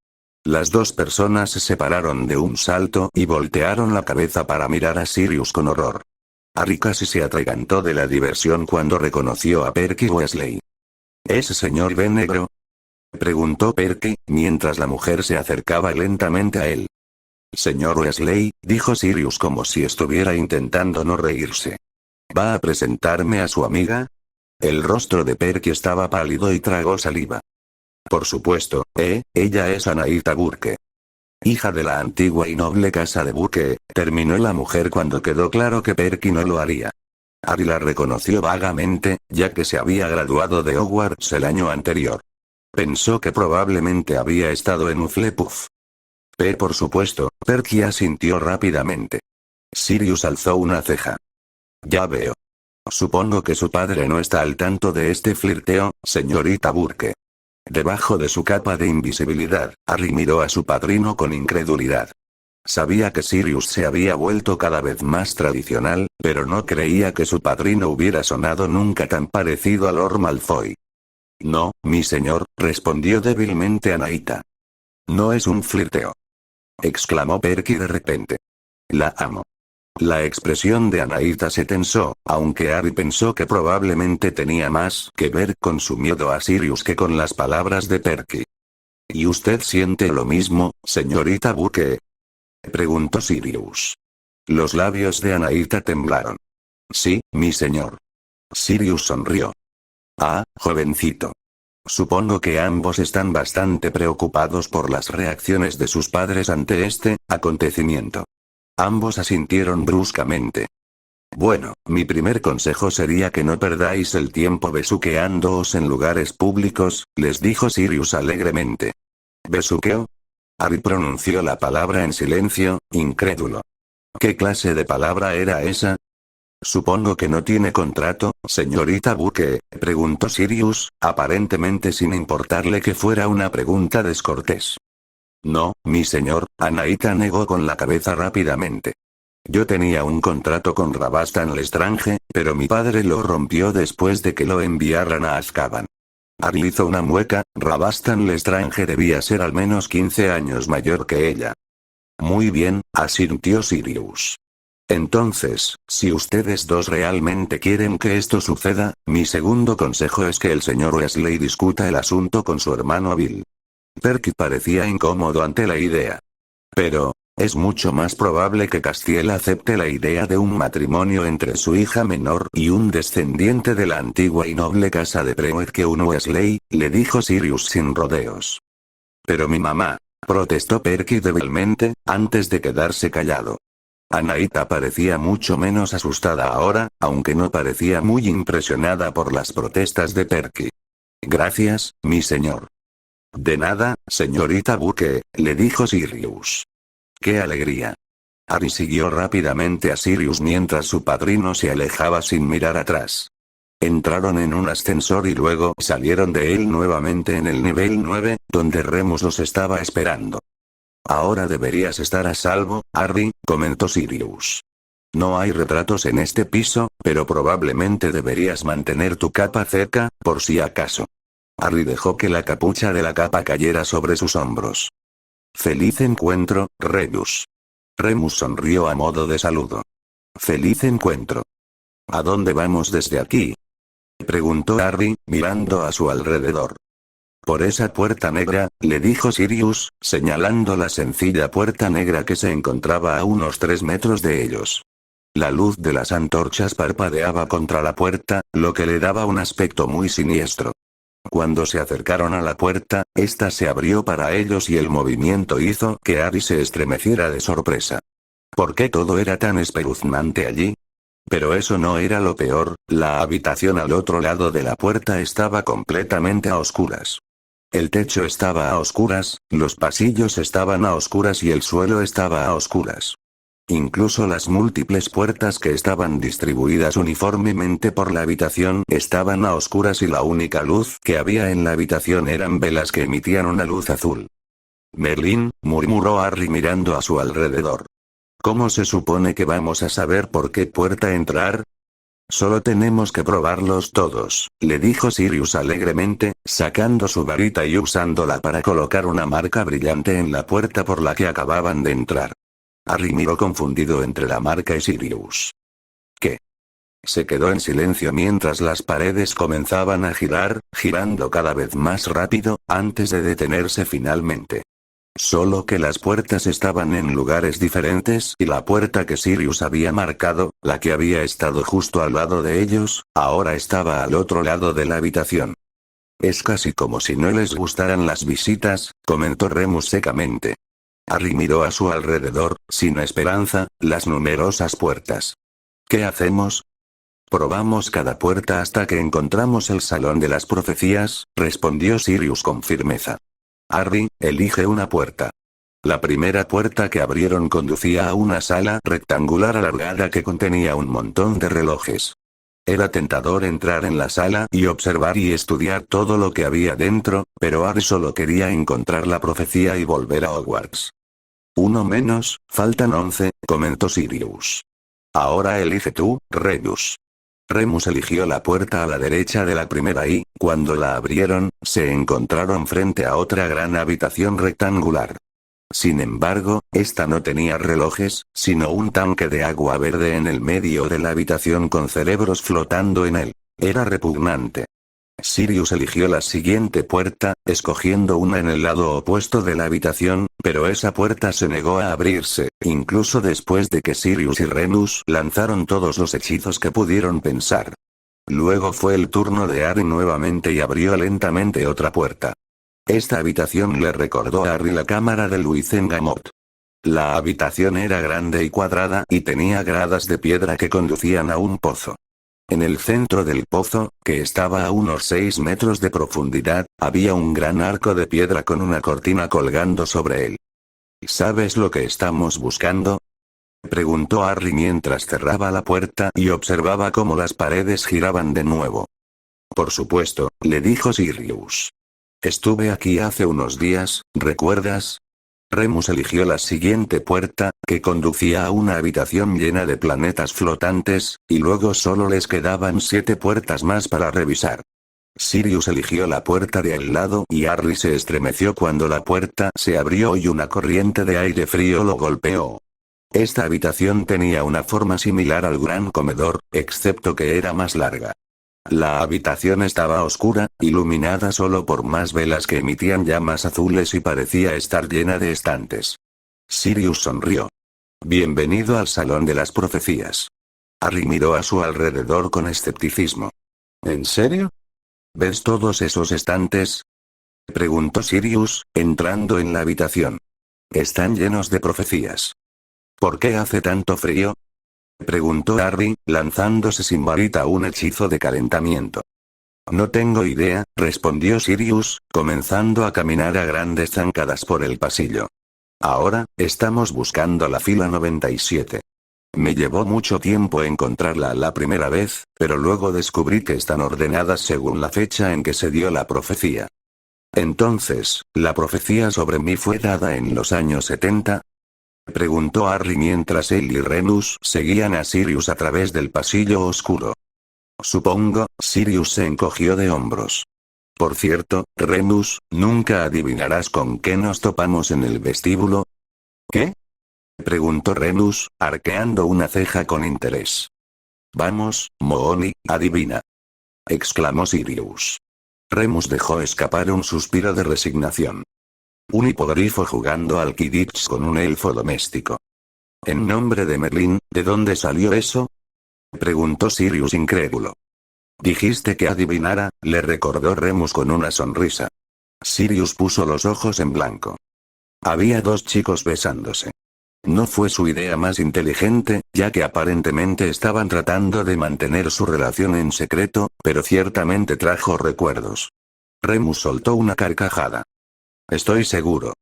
Las dos personas se separaron de un salto y voltearon la cabeza para mirar a Sirius con horror. Harry casi se atragantó de la diversión cuando reconoció a Perky Weasley. ¿Es señor Benegro? Preguntó Perky, mientras la mujer se acercaba lentamente a él. Señor Weasley, dijo Sirius como si estuviera intentando no reírse. ¿Va a presentarme a su amiga? El rostro de Perky estaba pálido y tragó saliva. Por supuesto, ella es Anaita Burke. Hija de la antigua y noble casa de Burke, terminó la mujer cuando quedó claro que Perky no lo haría. Harry la reconoció vagamente, ya que se había graduado de Hogwarts el año anterior. Pensó que probablemente había estado en Hufflepuff. Por supuesto, Perky asintió rápidamente. Sirius alzó una ceja. Ya veo. Supongo que su padre no está al tanto de este flirteo, señorita Burke. Debajo de su capa de invisibilidad, Harry miró a su padrino con incredulidad. Sabía que Sirius se había vuelto cada vez más tradicional, pero no creía que su padrino hubiera sonado nunca tan parecido a Lord Malfoy. No, mi señor, respondió débilmente Anaita. No es un flirteo. Exclamó Perky de repente. La amo. La expresión de Anaita se tensó, aunque Harry pensó que probablemente tenía más que ver con su miedo a Sirius que con las palabras de Perky. ¿Y usted siente lo mismo, señorita Burke? Preguntó Sirius. Los labios de Anaita temblaron. Sí, mi señor. Sirius sonrió. Ah, jovencito. Supongo que ambos están bastante preocupados por las reacciones de sus padres ante este acontecimiento. Ambos asintieron bruscamente. Bueno, mi primer consejo sería que no perdáis el tiempo besuqueándoos en lugares públicos, les dijo Sirius alegremente. ¿Besuqueo? Harry pronunció la palabra en silencio, incrédulo. ¿Qué clase de palabra era esa? Supongo que no tiene contrato, señorita Buque, preguntó Sirius, aparentemente sin importarle que fuera una pregunta descortés. No, mi señor, Anaita negó con la cabeza rápidamente. Yo tenía un contrato con Rabastan Lestrange, pero mi padre lo rompió después de que lo enviaran a Azkaban. Harry hizo una mueca, Rabastan Lestrange debía ser al menos 15 años mayor que ella. Muy bien, asintió Sirius. Entonces, si ustedes dos realmente quieren que esto suceda, mi segundo consejo es que el señor Weasley discuta el asunto con su hermano Bill. Perky parecía incómodo ante la idea. Pero, es mucho más probable que Castiel acepte la idea de un matrimonio entre su hija menor y un descendiente de la antigua y noble casa de Prewett que un Weasley, le dijo Sirius sin rodeos. Pero mi mamá, protestó Perky débilmente, antes de quedarse callado. Anaita parecía mucho menos asustada ahora, aunque no parecía muy impresionada por las protestas de Perky. Gracias, mi señor. De nada, señorita Buque, le dijo Sirius. ¡Qué alegría! Harry siguió rápidamente a Sirius mientras su padrino se alejaba sin mirar atrás. Entraron en un ascensor y luego salieron de él nuevamente en el nivel 9, donde Remus los estaba esperando. Ahora deberías estar a salvo, Harry, comentó Sirius. No hay retratos en este piso, pero probablemente deberías mantener tu capa cerca, por si acaso. Harry dejó que la capucha de la capa cayera sobre sus hombros. Feliz encuentro, Remus. Remus sonrió a modo de saludo. Feliz encuentro. ¿A dónde vamos desde aquí? Preguntó Harry, mirando a su alrededor. Por esa puerta negra, le dijo Sirius, señalando la sencilla puerta negra que se encontraba a unos 3 metros de ellos. La luz de las antorchas parpadeaba contra la puerta, lo que le daba un aspecto muy siniestro. Cuando se acercaron a la puerta, esta se abrió para ellos y el movimiento hizo que Harry se estremeciera de sorpresa. ¿Por qué todo era tan espeluznante allí? Pero eso no era lo peor, la habitación al otro lado de la puerta estaba completamente a oscuras. El techo estaba a oscuras, los pasillos estaban a oscuras y el suelo estaba a oscuras. Incluso las múltiples puertas que estaban distribuidas uniformemente por la habitación estaban a oscuras y la única luz que había en la habitación eran velas que emitían una luz azul. Merlín, murmuró Harry mirando a su alrededor. ¿Cómo se supone que vamos a saber por qué puerta entrar? Solo tenemos que probarlos todos, le dijo Sirius alegremente, sacando su varita y usándola para colocar una marca brillante en la puerta por la que acababan de entrar. Harry miró confundido entre la marca y Sirius. ¿Qué? Se quedó en silencio mientras las paredes comenzaban a girar, girando cada vez más rápido, antes de detenerse finalmente. Solo que las puertas estaban en lugares diferentes y la puerta que Sirius había marcado, la que había estado justo al lado de ellos, ahora estaba al otro lado de la habitación. Es casi como si no les gustaran las visitas, comentó Remus secamente. Harry miró a su alrededor, sin esperanza, las numerosas puertas. ¿Qué hacemos? Probamos cada puerta hasta que encontramos el salón de las profecías, respondió Sirius con firmeza. Harry, elige una puerta. La primera puerta que abrieron conducía a una sala rectangular alargada que contenía un montón de relojes. Era tentador entrar en la sala y observar y estudiar todo lo que había dentro, pero Harry solo quería encontrar la profecía y volver a Hogwarts. Uno menos, faltan 11, comentó Sirius. Ahora elige tú, Remus. Remus eligió la puerta a la derecha de la primera y, cuando la abrieron, se encontraron frente a otra gran habitación rectangular. Sin embargo, esta no tenía relojes, sino un tanque de agua verde en el medio de la habitación con cerebros flotando en él. Era repugnante. Sirius eligió la siguiente puerta, escogiendo una en el lado opuesto de la habitación, Pero esa puerta se negó a abrirse, incluso después de que Sirius y Remus lanzaron todos los hechizos que pudieron pensar. Luego fue el turno de Harry nuevamente y abrió lentamente otra puerta. Esta habitación le recordó a Harry la cámara de Luizengamot. La habitación era grande y cuadrada y tenía gradas de piedra que conducían a un pozo. En el centro del pozo, que estaba a unos 6 metros de profundidad, había un gran arco de piedra con una cortina colgando sobre él. ¿Sabes lo que estamos buscando?, preguntó Harry mientras cerraba la puerta y observaba cómo las paredes giraban de nuevo. Por supuesto, le dijo Sirius. Estuve aquí hace unos días, ¿recuerdas? Remus eligió la siguiente puerta, que conducía a una habitación llena de planetas flotantes, y luego solo les quedaban 7 puertas más para revisar. Sirius eligió la puerta de al lado y Harry se estremeció cuando la puerta se abrió y una corriente de aire frío lo golpeó. Esta habitación tenía una forma similar al gran comedor, excepto que era más larga. La habitación estaba oscura, iluminada solo por más velas que emitían llamas azules y parecía estar llena de estantes. Sirius sonrió. Bienvenido al Salón de las Profecías. Harry miró a su alrededor con escepticismo. ¿En serio? ¿Ves todos esos estantes?, preguntó Sirius, entrando en la habitación. Están llenos de profecías. ¿Por qué hace tanto frío?, preguntó Harry, lanzándose sin varita un hechizo de calentamiento. No tengo idea, respondió Sirius, comenzando a caminar a grandes zancadas por el pasillo. Ahora, estamos buscando la fila 97. Me llevó mucho tiempo encontrarla la primera vez, pero luego descubrí que están ordenadas según la fecha en que se dio la profecía. Entonces, ¿la profecía sobre mí fue dada en los años 70? Preguntó Harry mientras él y Remus seguían a Sirius a través del pasillo oscuro. Supongo, Sirius se encogió de hombros. Por cierto, Remus, ¿nunca adivinarás con qué nos topamos en el vestíbulo? ¿Qué?, preguntó Remus, arqueando una ceja con interés. Vamos, Mooni, adivina, exclamó Sirius. Remus dejó escapar un suspiro de resignación. Un hipogrifo jugando al Quidditch con un elfo doméstico. En nombre de Merlín, ¿de dónde salió eso?, preguntó Sirius incrédulo. Dijiste que adivinara, le recordó Remus con una sonrisa. Sirius puso los ojos en blanco. Había 2 chicos besándose. No fue su idea más inteligente, ya que aparentemente estaban tratando de mantener su relación en secreto, pero ciertamente trajo recuerdos. Remus soltó una carcajada. Estoy seguro.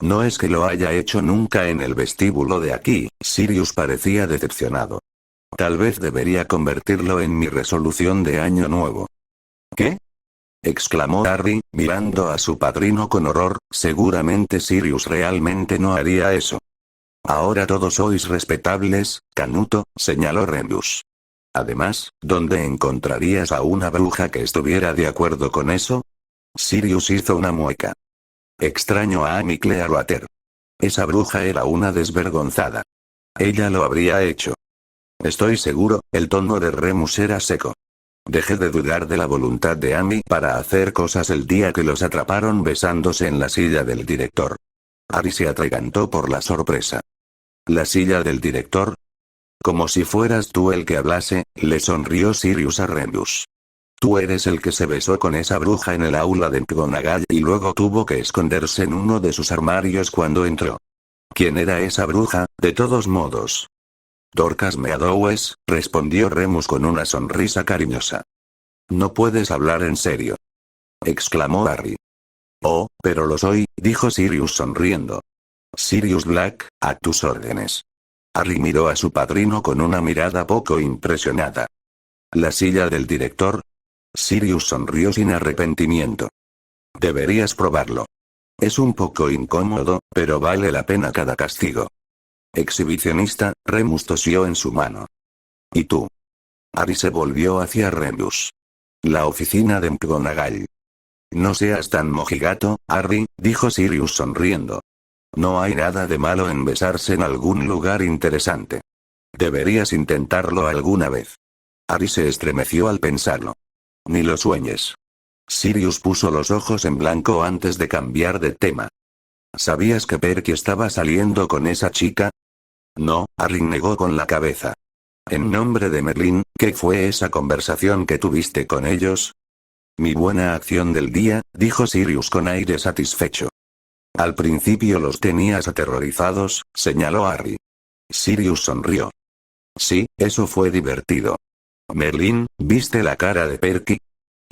No es que lo haya hecho nunca en el vestíbulo de aquí, Sirius parecía decepcionado. Tal vez debería convertirlo en mi resolución de año nuevo. ¿Qué?, exclamó Harry, mirando a su padrino con horror, seguramente Sirius realmente no haría eso. Ahora todos sois respetables, Canuto, señaló Remus. Además, ¿dónde encontrarías a una bruja que estuviera de acuerdo con eso? Sirius hizo una mueca. Extraño a Amy Clearwater. Esa bruja era una desvergonzada. Ella lo habría hecho. Estoy seguro, el tono de Remus era seco. Dejé de dudar de la voluntad de Amy para hacer cosas el día que los atraparon besándose en la silla del director. Harry se atragantó por la sorpresa. ¿La silla del director? Como si fueras tú el que hablase, le sonrió Sirius a Remus. Tú eres el que se besó con esa bruja en el aula de McGonagall y luego tuvo que esconderse en uno de sus armarios cuando entró. ¿Quién era esa bruja, de todos modos? Dorcas Meadows, respondió Remus con una sonrisa cariñosa. No puedes hablar en serio, exclamó Harry. Oh, pero lo soy, dijo Sirius sonriendo. Sirius Black, a tus órdenes. Harry miró a su padrino con una mirada poco impresionada. ¿La silla del director? Sirius sonrió sin arrepentimiento. Deberías probarlo. Es un poco incómodo, pero vale la pena cada castigo. Exhibicionista, Remus tosió en su mano. ¿Y tú? Harry se volvió hacia Remus. La oficina de McGonagall. No seas tan mojigato, Harry, dijo Sirius sonriendo. No hay nada de malo en besarse en algún lugar interesante. Deberías intentarlo alguna vez. Harry se estremeció al pensarlo. Ni lo sueñes. Sirius puso los ojos en blanco antes de cambiar de tema. ¿Sabías que Perky estaba saliendo con esa chica? No, Harry negó con la cabeza. En nombre de Merlín, ¿qué fue esa conversación que tuviste con ellos? Mi buena acción del día, dijo Sirius con aire satisfecho. Al principio los tenías aterrorizados, señaló Harry. Sirius sonrió. Sí, eso fue divertido. Merlín, ¿viste la cara de Perky?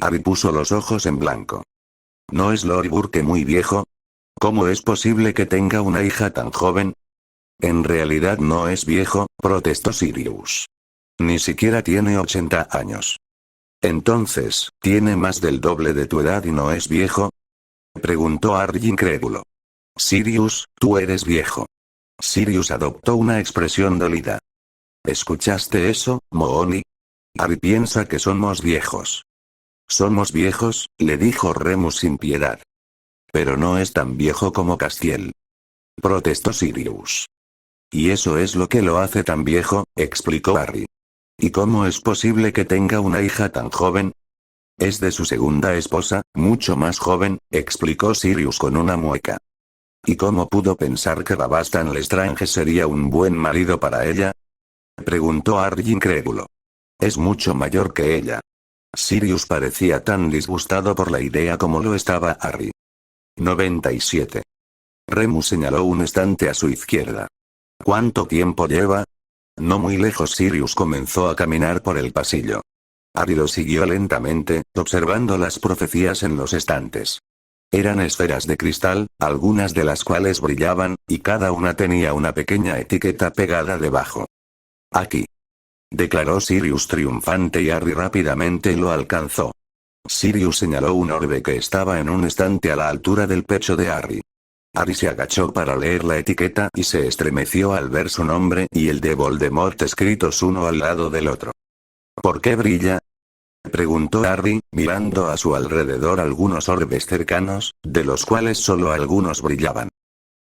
Harry puso los ojos en blanco. ¿No es Lord Burke muy viejo? ¿Cómo es posible que tenga una hija tan joven? En realidad no es viejo, protestó Sirius. Ni siquiera tiene 80 años. Entonces, ¿tiene más del doble de tu edad y no es viejo? Preguntó Harry incrédulo. Sirius, tú eres viejo. Sirius adoptó una expresión dolida. ¿Escuchaste eso, Moony? Harry piensa que somos viejos. Somos viejos, le dijo Remus sin piedad. Pero no es tan viejo como Castiel. Protestó Sirius. Y eso es lo que lo hace tan viejo, explicó Harry. ¿Y cómo es posible que tenga una hija tan joven? Es de su segunda esposa, mucho más joven, explicó Sirius con una mueca. ¿Y cómo pudo pensar que Rabastan Lestrange sería un buen marido para ella? Preguntó Harry incrédulo. Es mucho mayor que ella. Sirius parecía tan disgustado por la idea como lo estaba Harry. 97. Remus señaló un estante a su izquierda. ¿Cuánto tiempo lleva? No muy lejos. Sirius comenzó a caminar por el pasillo. Harry lo siguió lentamente, observando las profecías en los estantes. Eran esferas de cristal, algunas de las cuales brillaban, y cada una tenía una pequeña etiqueta pegada debajo. Aquí. Declaró Sirius triunfante y Harry rápidamente lo alcanzó. Sirius señaló un orbe que estaba en un estante a la altura del pecho de Harry. Harry se agachó para leer la etiqueta y se estremeció al ver su nombre y el de Voldemort escritos uno al lado del otro. ¿Por qué brilla? Preguntó Harry, mirando a su alrededor algunos orbes cercanos, de los cuales solo algunos brillaban.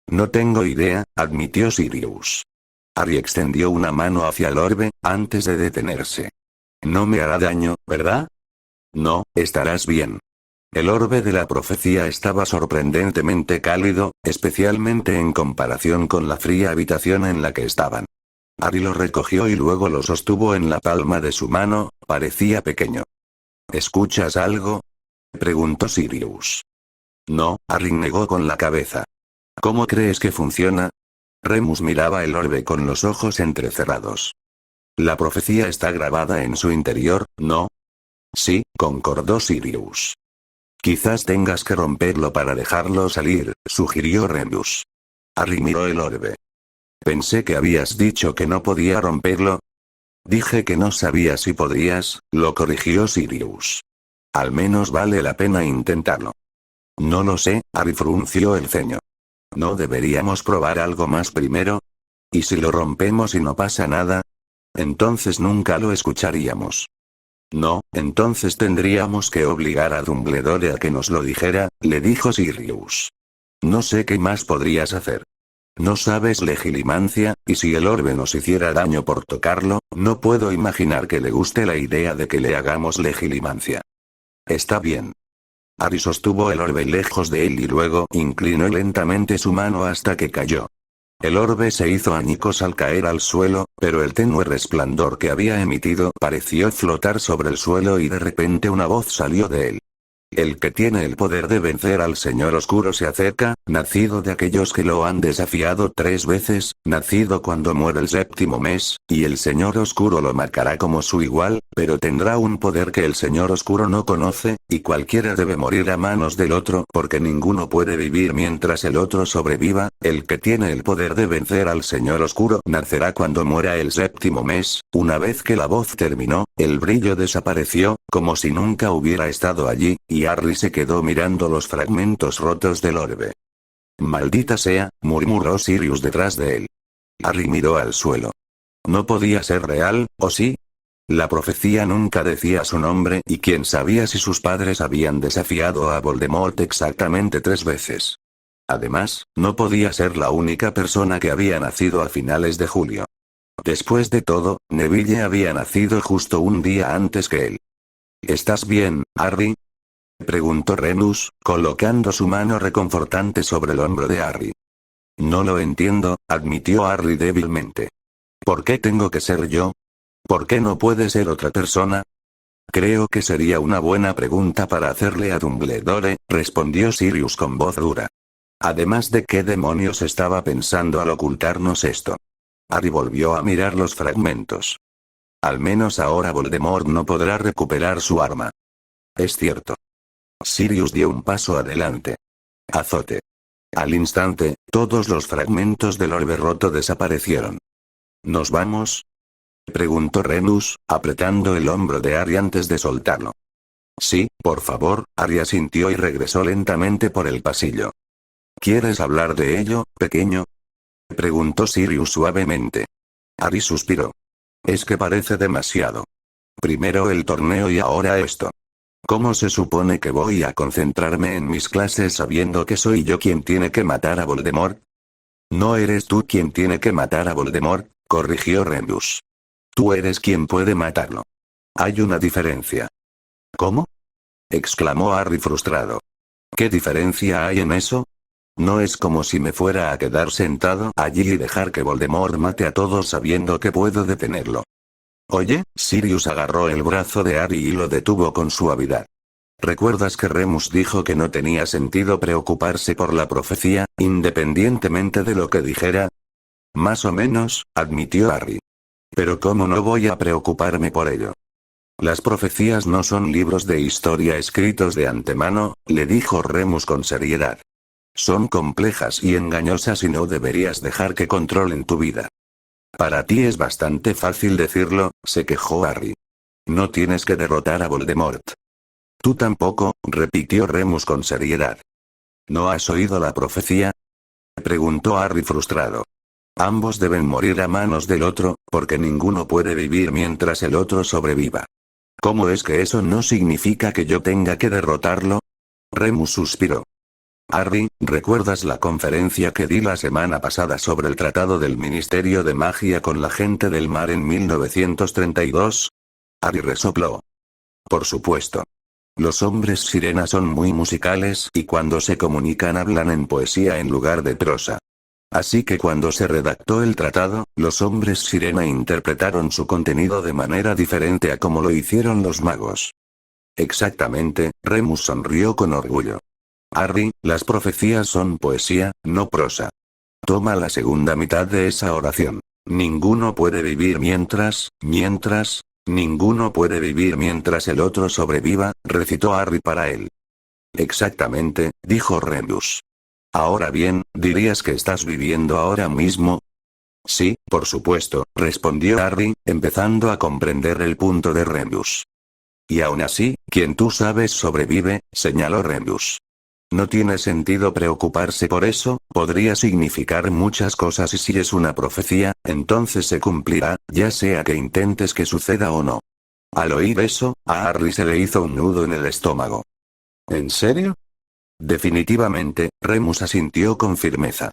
No tengo idea, admitió Sirius. Harry extendió una mano hacia el orbe, antes de detenerse. No me hará daño, ¿verdad? No, estarás bien. El orbe de la profecía estaba sorprendentemente cálido, especialmente en comparación con la fría habitación en la que estaban. Harry lo recogió y luego lo sostuvo en la palma de su mano, parecía pequeño. ¿Escuchas algo? Preguntó Sirius. No, Harry negó con la cabeza. ¿Cómo crees que funciona? Remus miraba el orbe con los ojos entrecerrados. La profecía está grabada en su interior, ¿no? Sí, concordó Sirius. Quizás tengas que romperlo para dejarlo salir, sugirió Remus. Harry miró el orbe. Pensé que habías dicho que no podía romperlo. Dije que no sabía si podrías, lo corrigió Sirius. Al menos vale la pena intentarlo. No lo sé, Harry frunció el ceño. ¿No deberíamos probar algo más primero? ¿Y si lo rompemos y no pasa nada? Entonces nunca lo escucharíamos. No, entonces tendríamos que obligar a Dumbledore a que nos lo dijera, le dijo Sirius. No sé qué más podrías hacer. No sabes legilimancia, y si el orbe nos hiciera daño por tocarlo, no puedo imaginar que le guste la idea de que le hagamos legilimancia. Está bien. Harry sostuvo el orbe lejos de él y luego inclinó lentamente su mano hasta que cayó. El orbe se hizo añicos al caer al suelo, pero el tenue resplandor que había emitido pareció flotar sobre el suelo y de repente una voz salió de él. El que tiene el poder de vencer al Señor Oscuro se acerca, nacido de aquellos que lo han desafiado 3 veces, nacido cuando muere el 7º mes, y el Señor Oscuro lo marcará como su igual, pero tendrá un poder que el Señor Oscuro no conoce, y cualquiera debe morir a manos del otro porque ninguno puede vivir mientras el otro sobreviva. El que tiene el poder de vencer al Señor Oscuro nacerá cuando muera el 7º mes. Una vez que la voz terminó, el brillo desapareció, como si nunca hubiera estado allí, y Harry se quedó mirando los fragmentos rotos del orbe. Maldita sea, murmuró Sirius detrás de él. Harry miró al suelo. No podía ser real, ¿o sí? La profecía nunca decía su nombre y quién sabía si sus padres habían desafiado a Voldemort exactamente 3 veces. Además, no podía ser la única persona que había nacido a finales de julio. Después de todo, Neville había nacido justo un día antes que él. ¿Estás bien, Harry? Preguntó Remus, colocando su mano reconfortante sobre el hombro de Harry. No lo entiendo, admitió Harry débilmente. ¿Por qué tengo que ser yo? ¿Por qué no puede ser otra persona? Creo que sería una buena pregunta para hacerle a Dumbledore, respondió Sirius con voz dura. Además de qué demonios estaba pensando al ocultarnos esto. Harry volvió a mirar los fragmentos. Al menos ahora Voldemort no podrá recuperar su arma. Es cierto. Sirius dio un paso adelante. Azote. Al instante, todos los fragmentos del orbe roto desaparecieron. ¿Nos vamos? Preguntó Remus, apretando el hombro de Harry antes de soltarlo. Sí, por favor, Harry asintió y regresó lentamente por el pasillo. ¿Quieres hablar de ello, pequeño? Preguntó Sirius suavemente. Harry suspiró. Es que parece demasiado. Primero el torneo y ahora esto. ¿Cómo se supone que voy a concentrarme en mis clases sabiendo que soy yo quien tiene que matar a Voldemort? No eres tú quien tiene que matar a Voldemort, corrigió Remus. Tú eres quien puede matarlo. Hay una diferencia. ¿Cómo? Exclamó Harry frustrado. ¿Qué diferencia hay en eso? No es como si me fuera a quedar sentado allí y dejar que Voldemort mate a todos sabiendo que puedo detenerlo. Oye, Sirius agarró el brazo de Harry y lo detuvo con suavidad. ¿Recuerdas que Remus dijo que no tenía sentido preocuparse por la profecía, independientemente de lo que dijera? Más o menos, admitió Harry. Pero ¿cómo no voy a preocuparme por ello? Las profecías no son libros de historia escritos de antemano, le dijo Remus con seriedad. Son complejas y engañosas y no deberías dejar que controlen tu vida. Para ti es bastante fácil decirlo, se quejó Harry. No tienes que derrotar a Voldemort. Tú tampoco, repitió Remus con seriedad. ¿No has oído la profecía? Preguntó Harry frustrado. Ambos deben morir a manos del otro, porque ninguno puede vivir mientras el otro sobreviva. ¿Cómo es que eso no significa que yo tenga que derrotarlo? Remus suspiró. Harry, ¿recuerdas la conferencia que di la semana pasada sobre el tratado del Ministerio de Magia con la gente del mar en 1932? Harry resopló. Por supuesto. Los hombres sirena son muy musicales y cuando se comunican hablan en poesía en lugar de prosa. Así que cuando se redactó el tratado, los hombres sirena interpretaron su contenido de manera diferente a como lo hicieron los magos. Exactamente, Remus sonrió con orgullo. Harry, las profecías son poesía, no prosa. Toma la segunda mitad de esa oración. Ninguno puede vivir ninguno puede vivir mientras el otro sobreviva, recitó Harry para él. Exactamente, dijo Remus. Ahora bien, ¿dirías que estás viviendo ahora mismo? Sí, por supuesto, respondió Harry, empezando a comprender el punto de Remus. Y aún así, quien tú sabes sobrevive, señaló Remus. No tiene sentido preocuparse por eso, podría significar muchas cosas y si es una profecía, entonces se cumplirá, ya sea que intentes que suceda o no. Al oír eso, a Harry se le hizo un nudo en el estómago. ¿En serio? Definitivamente, Remus asintió con firmeza.